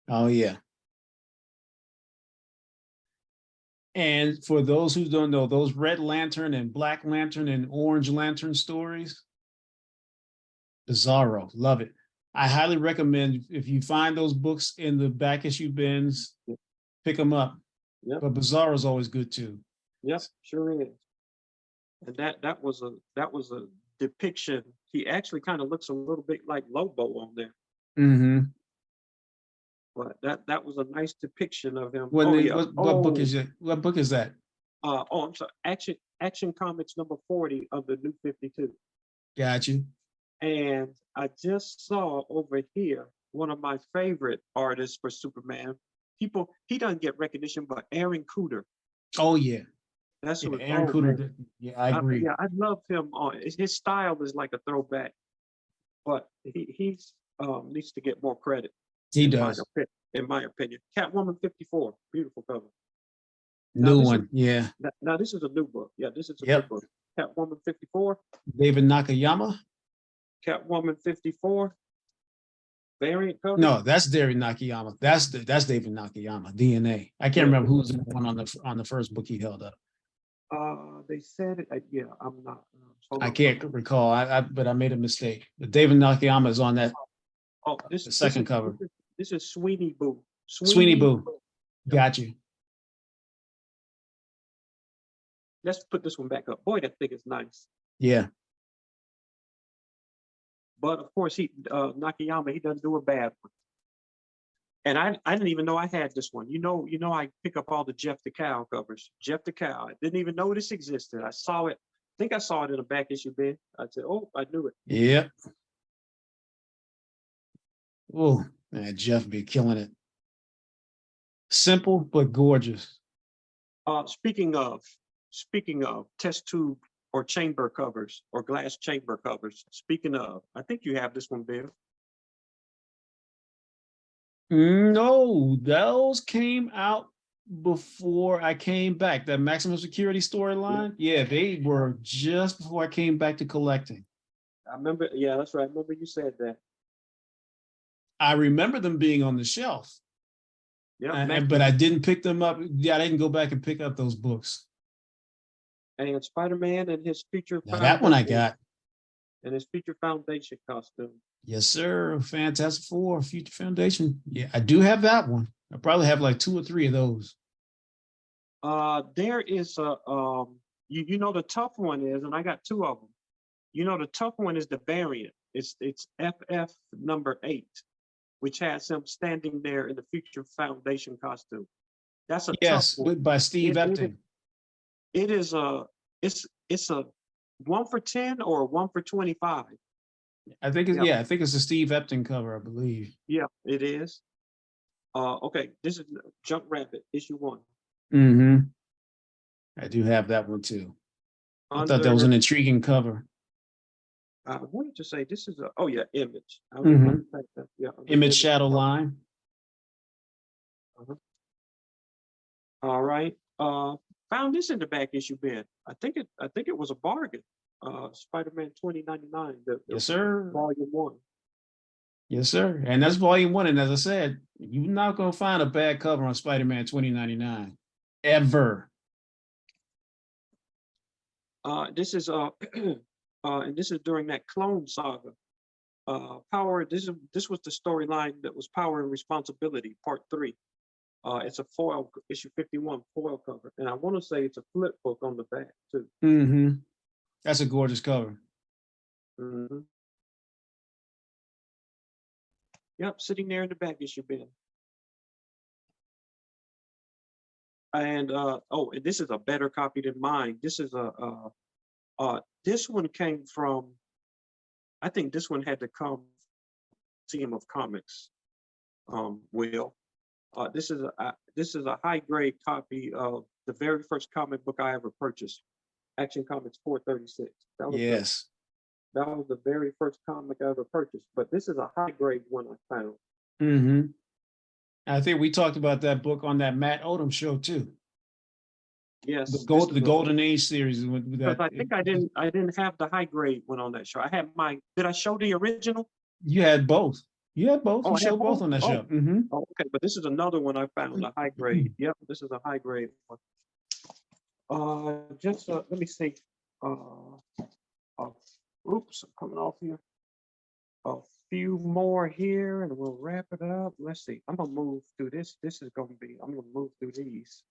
Oh yeah. And for those who don't know, those Red Lantern and Black Lantern and Orange Lantern stories, Bizarro, love it. I highly recommend, if you find those books in the back issue bins, pick them up.
Yep.
But Bizarro is always good too.
Yep, sure is. And that was a depiction. He actually kind of looks a little bit like Lobo on there.
Mm-hmm.
But that was a nice depiction of him.
What book is it? What book is that?
I'm sorry. Action Comics number 40 of the New 52.
Got you.
And I just saw over here one of my favorite artists for Superman. He doesn't get recognition, but Aaron Cooter.
Oh yeah.
That's who
Aaron Cooter. Yeah, I agree.
I love him. His style is like a throwback, but he needs to get more credit.
He does.
In my opinion. Catwoman 54, beautiful cover.
New one, yeah.
Now this is a new book. Yeah, this is a new book. Catwoman 54.
David Nakayama.
Catwoman 54 variant cover.
No, that's David Nakayama. That's David Nakayama. DNA. I can't remember who's the one on the first book he held up.
They said it. Yeah, I'm not.
I can't recall. But I made a mistake. But David Nakayama is on that.
Oh,
the second cover.
This is Sweeney Boo.
Sweeney Boo. Got you.
Let's put this one back up. Boy, that thing is nice.
Yeah.
But of course, Nakayama, he doesn't do a bad one. And I didn't even know I had this one. You know, I pick up all the Jeff the Cow covers. Jeff the Cow. I didn't even know this existed. I saw it. I think I saw it in a back issue bin. I said, oh, I knew it.
Yep. Oh, man, Jeff be killing it. Simple but gorgeous.
Speaking of test tube or chamber covers or glass chamber covers. Speaking of, I think you have this one, Bill.
No, those came out before I came back. That maximum security storyline. Yeah, they were just before I came back to collecting.
I remember. Yeah, that's right. I remember you said that.
I remember them being on the shelf. Yeah, but I didn't pick them up. Yeah, I didn't go back and pick up those books.
And Spider-Man and his feature.
Now, that one I got.
And his feature foundation costume.
Yes, sir. Fantastic Four, Future Foundation. Yeah, I do have that one. I probably have like 2 or 3 of those.
There is a you know the tough one is, and I got 2 of them. You know the tough one is the variant. It's FF number 8, which has him standing there in the Future Foundation costume. That's a tough one.
By Steve Epting.
It is it's a 1 for 10 or a 1 for 25.
I think it's I think it's a Steve Epting cover, I believe.
Yeah, it is. Okay, this is Junk Rabbit issue 1.
Mm-hmm. I do have that one too. I thought that was an intriguing cover.
I wanted to say this is Image.
Image Shadow Line.
All right. Found this in the back issue bin. I think it was a bargain. Spider-Man 2099.
Yes, sir.
Volume 1.
Yes, sir. And that's volume 1. And as I said, you're not gonna find a bad cover on Spider-Man 2099. Ever.
This is and this is during that Clone Saga. Power. This was the storyline that was Power and Responsibility, Part 3. It's a foil issue 51 foil cover, and I want to say it's a flip book on the back too.
Mm-hmm. That's a gorgeous cover.
Mm-hmm. Yep, sitting there in the back issue bin. And and this is a better copy than mine. This is this one came from, I think this one had to come Museum of Comics. Will. This is a high grade copy of the very first comic book I ever purchased, Action Comics 436. That was the very first comic I ever purchased. But this is a high grade one I found.
Mm-hmm. I think we talked about that book on that Matt Odom show too.
Yes,
the Golden Age series.
Because I think I didn't have the high grade one on that show. I had did I show the original?
You had both. You had both.
Oh,
you showed both on that show. Mm-hmm.
Oh, okay, but this is another one I found, a high grade. Yep, this is a high grade one. Let me see. Oops, I'm coming off here. A few more here, and we'll wrap it up. Let's see. I'm gonna move through this. I'm gonna move through these.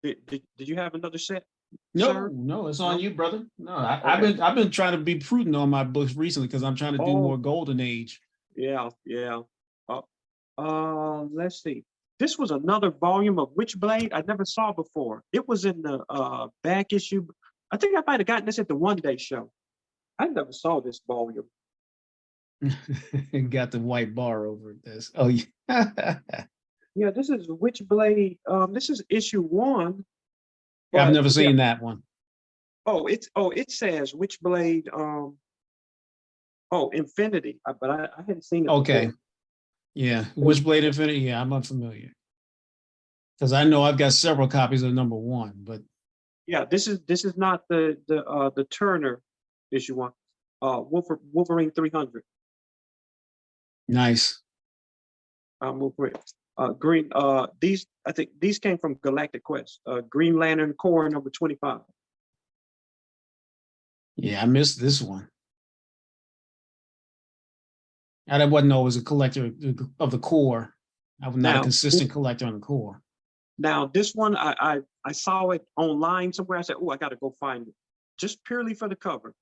Did you have another set?
No,
sir?
No, it's on you, brother. No, I've been trying to be prudent on my books recently because I'm trying to do more Golden Age.
Yeah. Let's see. This was another volume of Witchblade I never saw before. It was in the back issue. I think I might have gotten this at the One Day Show. I never saw this volume.
Got the white bar over this. Oh yeah.
Yeah, this is Witchblade. This is issue 1.
I've never seen that one.
It says Witchblade. Infinity. But I hadn't seen it.
Okay.
Before.
Yeah, Witchblade Infinity. Yeah, I'm unfamiliar because I know I've got several copies of number 1, but
yeah, this is not the Turner issue 1. Wolverine 300.
Nice.
Wolverine. Green. These I think these came from Galactic Quest. Green Lantern Corps number 25.
Yeah, I missed this one. I wasn't always a collector of the core. I was not a
Now,
consistent collector on the core.
now this one I saw it online somewhere. I said, oh, I got to go find it, just purely for the cover.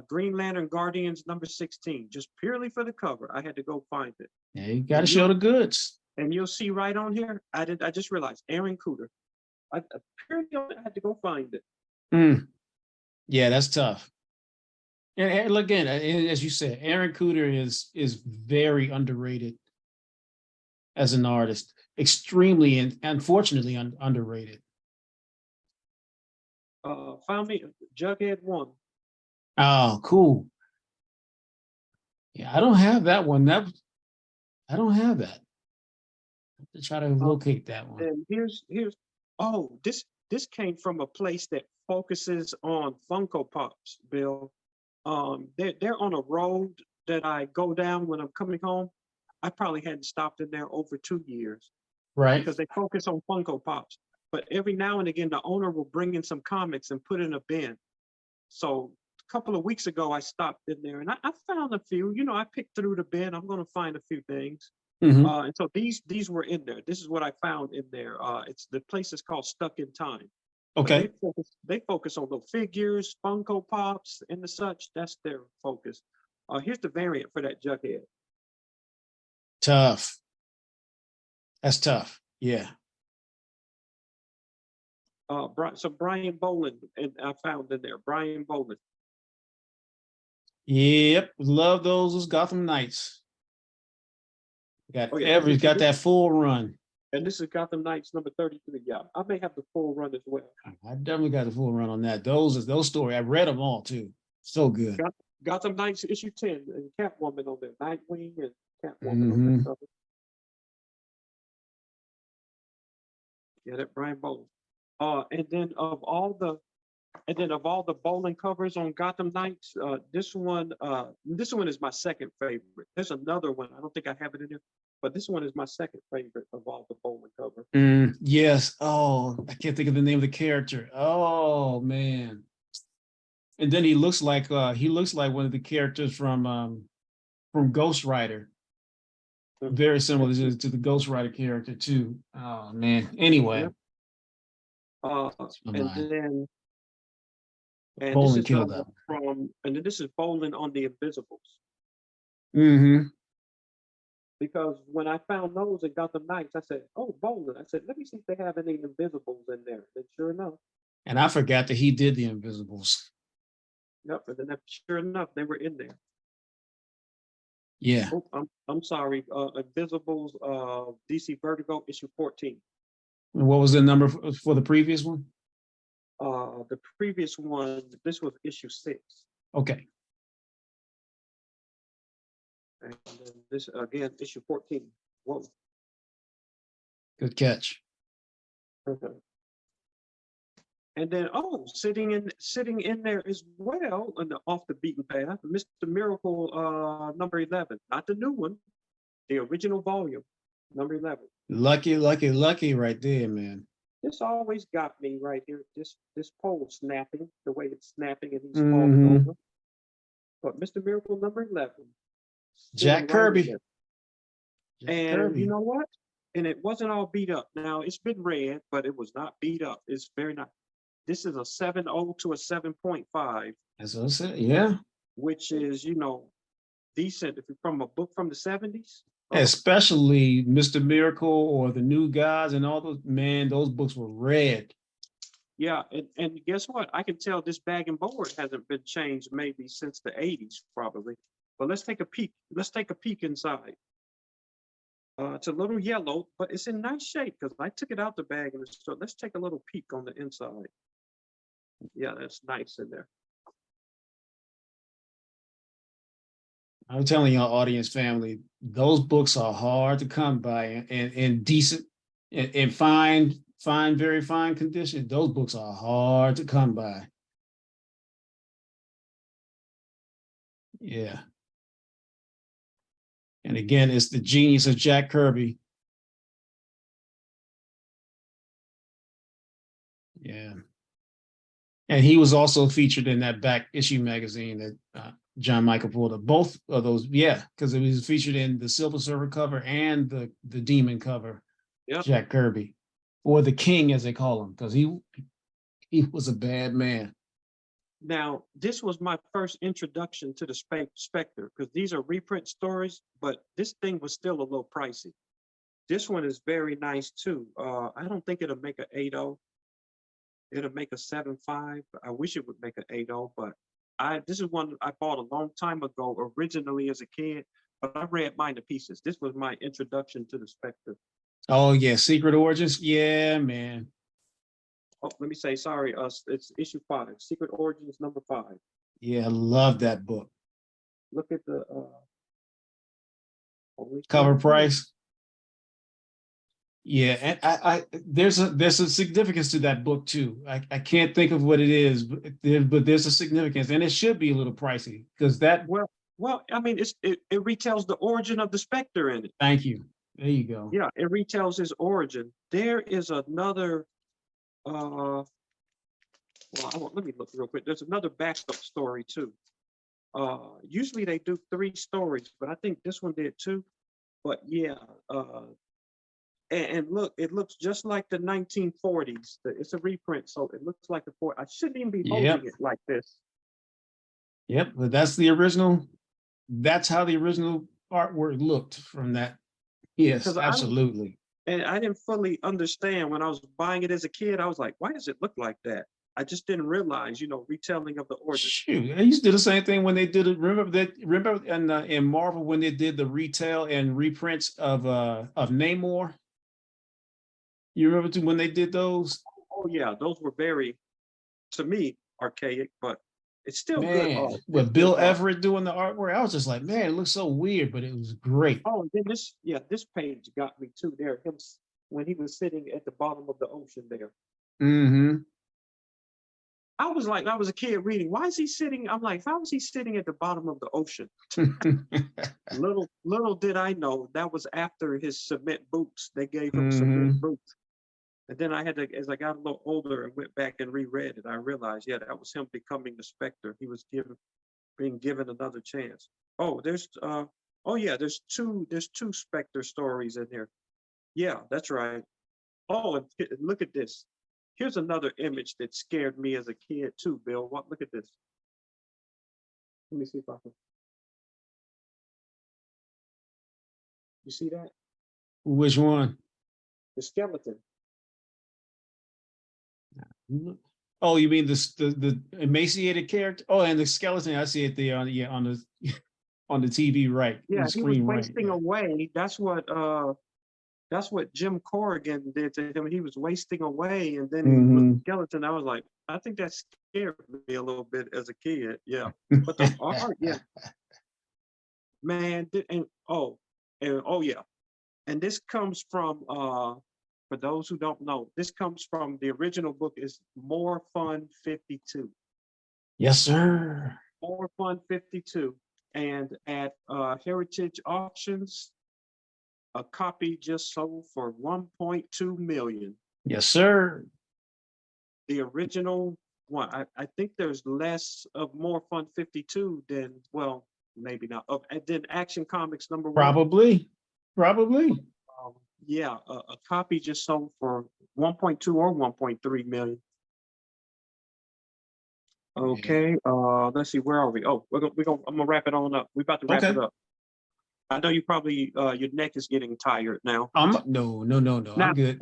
Green Lantern Guardians number 16, just purely for the cover. I had to go find it.
Yeah, you got to show the goods.
And you'll see right on here. I just realized Aaron Cooter. I purely had to go find it.
Yeah, that's tough. And again, as you said, Aaron Cooter is very underrated as an artist, extremely and unfortunately underrated.
Found me Jughead 1.
Oh, cool. Yeah, I don't have that one. I don't have that. I have to try to locate that one.
And here's oh, this came from a place that focuses on Funko Pops, Bill. They're on a road that I go down when I'm coming home. I probably hadn't stopped in there over 2 years.
Right.
Because they focus on Funko Pops. But every now and again, the owner will bring in some comics and put in a bin. So a couple of weeks ago, I stopped in there and I found a few. You know, I picked through the bin. I'm going to find a few things. And so these were in there. This is what I found in there. It's the place is called Stuck in Time.
Okay.
They focus on the figures, Funko Pops, and the such. That's their focus. Here's the variant for that Jughead.
Tough. That's tough. Yeah.
So Brian Boland, and I found in there Brian Boland.
Yep, love those Gotham Knights. Got got that full run.
And this is Gotham Knights number 33. Yeah, I may have the full run as well.
I definitely got the full run on that. Those stories. I read them all too. So good.
Gotham Knights issue 10 and Catwoman on there. Nightwing and Catwoman on that cover. Yeah, that Brian Boland. And then of all the Boland covers on Gotham Knights, this one is my second favorite. There's another one. I don't think I have it in there, but this one is my second favorite of all the Boland covers.
Yes. Oh, I can't think of the name of the character. Oh man. And then he looks like one of the characters from Ghost Rider. Very similar to the Ghost Rider character too. Oh man. Anyway.
Yep. And
Boland killed that.
And then this is Boland on the Invisibles. Because when I found those and got them Knights, I said, "Oh, Boland." I said, "Let me see if they have any Invisibles in there." And sure enough.
And I forgot that he did the Invisibles.
Yep, and then sure enough, they were in there.
Yeah.
Oh, I'm sorry. Invisibles, DC Vertigo issue 14.
And what was the number for the previous one?
The previous one, this was issue 6.
Okay.
And then this again, issue 14. Whoa.
Good catch.
And then sitting in there as well on the off the beaten path, Mr. Miracle number 11, not the new one, the original volume, number 11. Lucky
right there, man.
This always got me right here. This pole snapping, the way it's snapping and he's falling over. But Mr. Miracle number 11.
Jack Kirby.
You know what? And it wasn't all beat up. Now it's been read, but it was not beat up. It's very nice. This is a 7.0 to a 7.5.
That's what I said. Yeah.
Which is, decent if you're from a book from the 70s.
Especially Mr. Miracle or the New Gods and all those, man, those books were read.
Yeah, and guess what? I can tell this bag and board hasn't been changed maybe since the 80s, probably. But let's take a peek. Let's take a peek inside. It's a little yellow, but it's in nice shape because I took it out the bag and so let's take a little peek on the inside. Yeah, that's nice in there.
I'm telling your audience family, those books are hard to come by and decent and very fine condition. Those books are hard to come by. Yeah. And again, it's the genius of Jack Kirby. Yeah. And he was also featured in that back issue magazine that John Michael pulled up. Both of those, yeah, because it was featured in the Silver Surfer cover and the Demon cover.
Yep.
Jack Kirby, or the King as they call him, because he was a bad man.
Now, this was my first introduction to the Spectre, because these are reprint stories, but this thing was still a little pricey. This one is very nice too. I don't think it'll make an 8.0. It'll make a 7.5. I wish it would make an 8.0, but this is one I bought a long time ago, originally as a kid, but I read mine to pieces. This was my introduction to the Spectre.
Oh yeah, Secret Origins. Yeah, man.
Oh, let me say, sorry, it's issue 5, Secret Origins number 5.
Yeah, I love that book.
Look at the
Cover price. Yeah, and I there's a significance to that book too. I can't think of what it is, but there's a significance, and it should be a little pricey because that.
Well, I mean, it retells the origin of the Spectre in it.
Thank you. There you go.
Yeah, it retells his origin. There is another. Well, let me look real quick. There's another backup story too. Usually they do 3 stories, but I think this one did 2. But yeah, and look, it looks just like the 1940s. It's a reprint, so it looks like the 40s. I shouldn't even be holding it like this.
Yep, but that's the original. That's how the original artwork looked from that. Yes, absolutely.
And I didn't fully understand when I was buying it as a kid. I was like, why does it look like that? I just didn't realize, retelling of the origin.
Shoot, I used to do the same thing when they did it. Remember in Marvel when they did the retell and reprints of Namor? You remember when they did those?
Oh yeah, those were very, to me, archaic, but it's still
man,
good art.
With Bill Everett doing the artwork, I was just like, man, it looks so weird, but it was great.
Oh, and then this page got me too. There, him when he was sitting at the bottom of the ocean there.
Mm-hmm.
I was a kid reading. Why is he sitting? I'm like, how is he sitting at the bottom of the ocean? little did I know that was after his cement boots. They gave him cement boots. And then I had to, as I got a little older and went back and reread it, I realized, yeah, that was him becoming the Spectre. He was being given another chance. Oh, there's two Spectre stories in here. Yeah, that's right. Oh, and look at this. Here's another image that scared me as a kid too, Bill. Look at this. Let me see if I can. You see that?
Which one?
The skeleton.
Oh, you mean the emaciated character? Oh, and the skeleton. I see it there on the on the TV, right?
Yeah,
the screen,
he was wasting
right,
away. That's what Jim Corrigan did to him. He was wasting away, and then he was a skeleton. I was like, I think that scared me a little bit as a kid. Yeah, but the art, yeah, man, yeah, and this comes from for those who don't know, this comes from the original book is More Fun 52.
Yes, sir.
More Fun 52, and at Heritage Auctions, a copy just sold for 1.2 million.
Yes, sir.
The original one, I think there's less of More Fun 52 than, well, maybe not, than Action Comics number 1.
Probably.
Yeah, a copy just sold for 1.2 or 1.3 million. Okay, let's see, where are we? Oh, I'm gonna wrap it on up. We're about to wrap it up. I know you probably your neck is getting tired now.
No.
Now,
I'm good.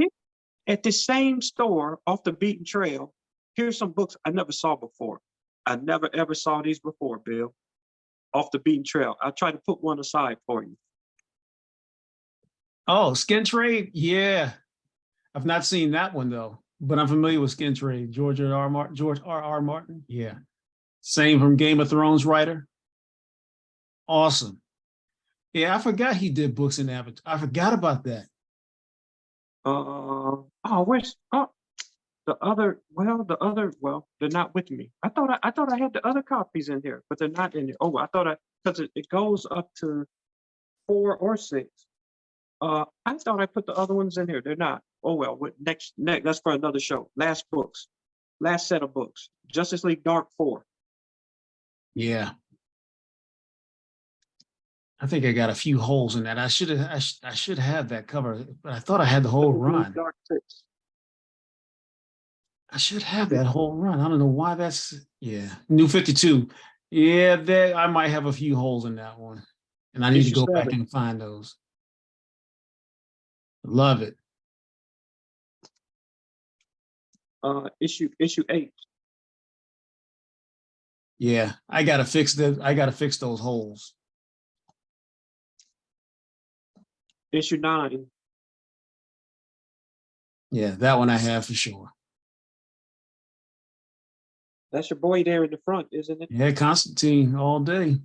At the same store off the beaten trail, here's some books I never saw before. I never ever saw these before, Bill. Off the beaten trail. I'll try to put one aside for you.
Oh, Skin Trade. Yeah. I've not seen that one though, but I'm familiar with Skin Trade. George R. R. Martin. Yeah. Same from Game of Thrones writer. Awesome. Yeah, I forgot he did books in Avatar. I forgot about that.
well, they're not with me. I thought I had the other copies in here, but they're not in here. Oh, I thought because it goes up to 4 or 6. I thought I put the other ones in here. They're not. Oh well. Next, that's for another show. Last set of books. Justice League Dark 4.
Yeah. I think I got a few holes in that. I should have that cover, but I thought I had the whole
Justice League
run.
Dark 6.
I should have that whole run. I don't know why that's, yeah. New 52. Yeah, I might have a few holes in that one. And I need to
Issue
go back
7.
and find those. Love it.
Issue 8.
Yeah, I gotta fix those holes.
Issue 9.
Yeah, that one I have for sure.
That's your boy there in the front, isn't it?
Yeah, Constantine all day.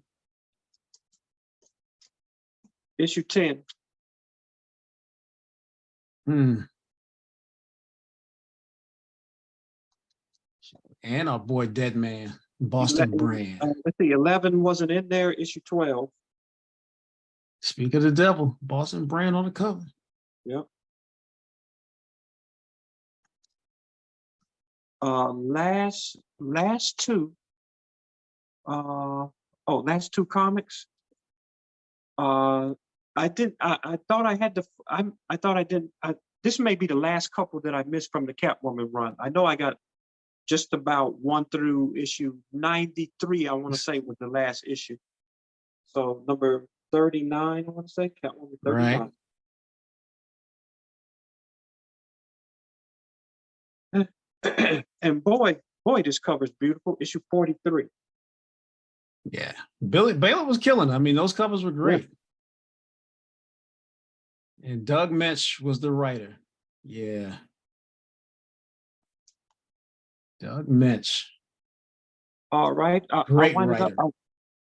Issue 10.
And our boy Dead Man, Boston Brand.
Let's see, 11 wasn't in there. Issue 12.
Speak of the devil, Boston Brand on the cover.
Yep. Last 2. Last 2 comics. I thought I had I thought I didn't. This may be the last couple that I missed from the Catwoman run. I know I got just about 1 through issue 93. I want to say was the last issue. So number 39, I want to say Catwoman 39. Right. And boy, this cover's beautiful. Issue 43.
Yeah, Billy Baylor was killing. I mean, those covers were great. Yeah. And Doug Metch was the writer. Yeah. Doug Metch.
All right.
Great
I
writer.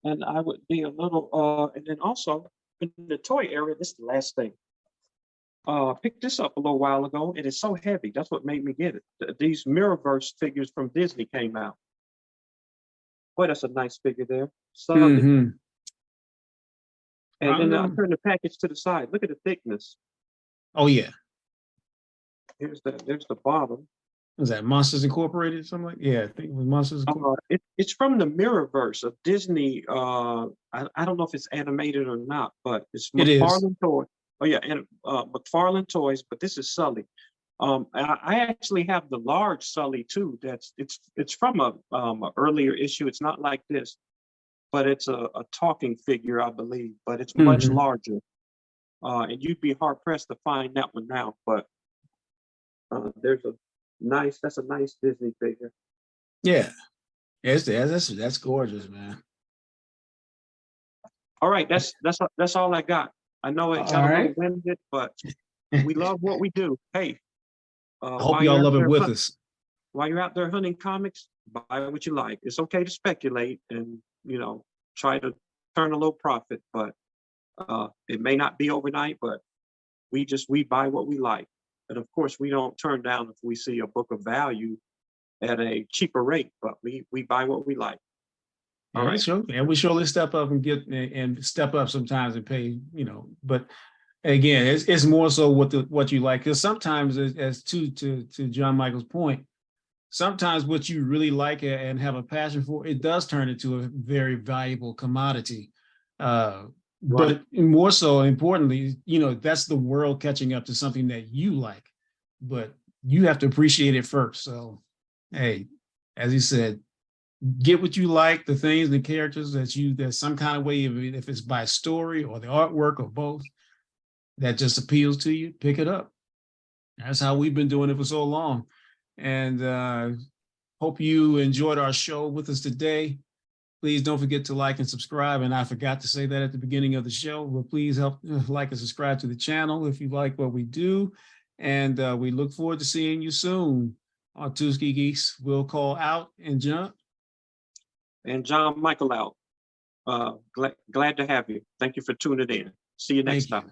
And I would be a little, and then also in the toy area, this is the last thing. Picked this up a little while ago, and it's so heavy. That's what made me get it. These Mirrorverse figures from Disney came out. Boy, that's a nice figure there. And then I turn the package to the side. Look at the thickness.
Oh yeah.
There's the bottom.
Was that Monsters Incorporated? Something like? Yeah, I think it was Monsters Incorporated.
It's from the Mirrorverse of Disney. I don't know if it's animated or not, but it's McFarlane Toys. Oh yeah, and McFarlane Toys. But this is Sully. I actually have the large Sully too. It's from a earlier issue. It's not like this, but it's a talking figure, I believe. But it's much larger, and you'd be hard pressed to find that one now. But that's a nice Disney figure.
Yeah, that's gorgeous, man.
All right, that's all I got. I know it got a little limited, but we love what we do. Hey,
I hope y'all love it with us.
While you're out there hunting comics, buy what you like. It's okay to speculate and try to turn a little profit, but it may not be overnight. But we buy what we like. And of course, we don't turn down if we see a book of value at a cheaper rate, but we buy what we like.
All right. Sure. And we surely step up and step up sometimes and pay, but again, it's more so what you like. Because sometimes, as to John Michael's point, sometimes what you really like and have a passion for, it does turn into a very valuable commodity. But more so importantly, that's the world catching up to something that you like, but you have to appreciate it first. So, hey, as he said, get what you like, the things, the characters there's some kind of way, if it's by story or the artwork or both, that just appeals to you, pick it up. That's how we've been doing it for so long. And hope you enjoyed our show with us today. Please don't forget to like and subscribe. And I forgot to say that at the beginning of the show, but please help like and subscribe to the channel if you like what we do. And we look forward to seeing you soon. Our Tuesday Geeks will call out and jump.
And John Michael out. Glad to have you. Thank you for tuning in. See you next time.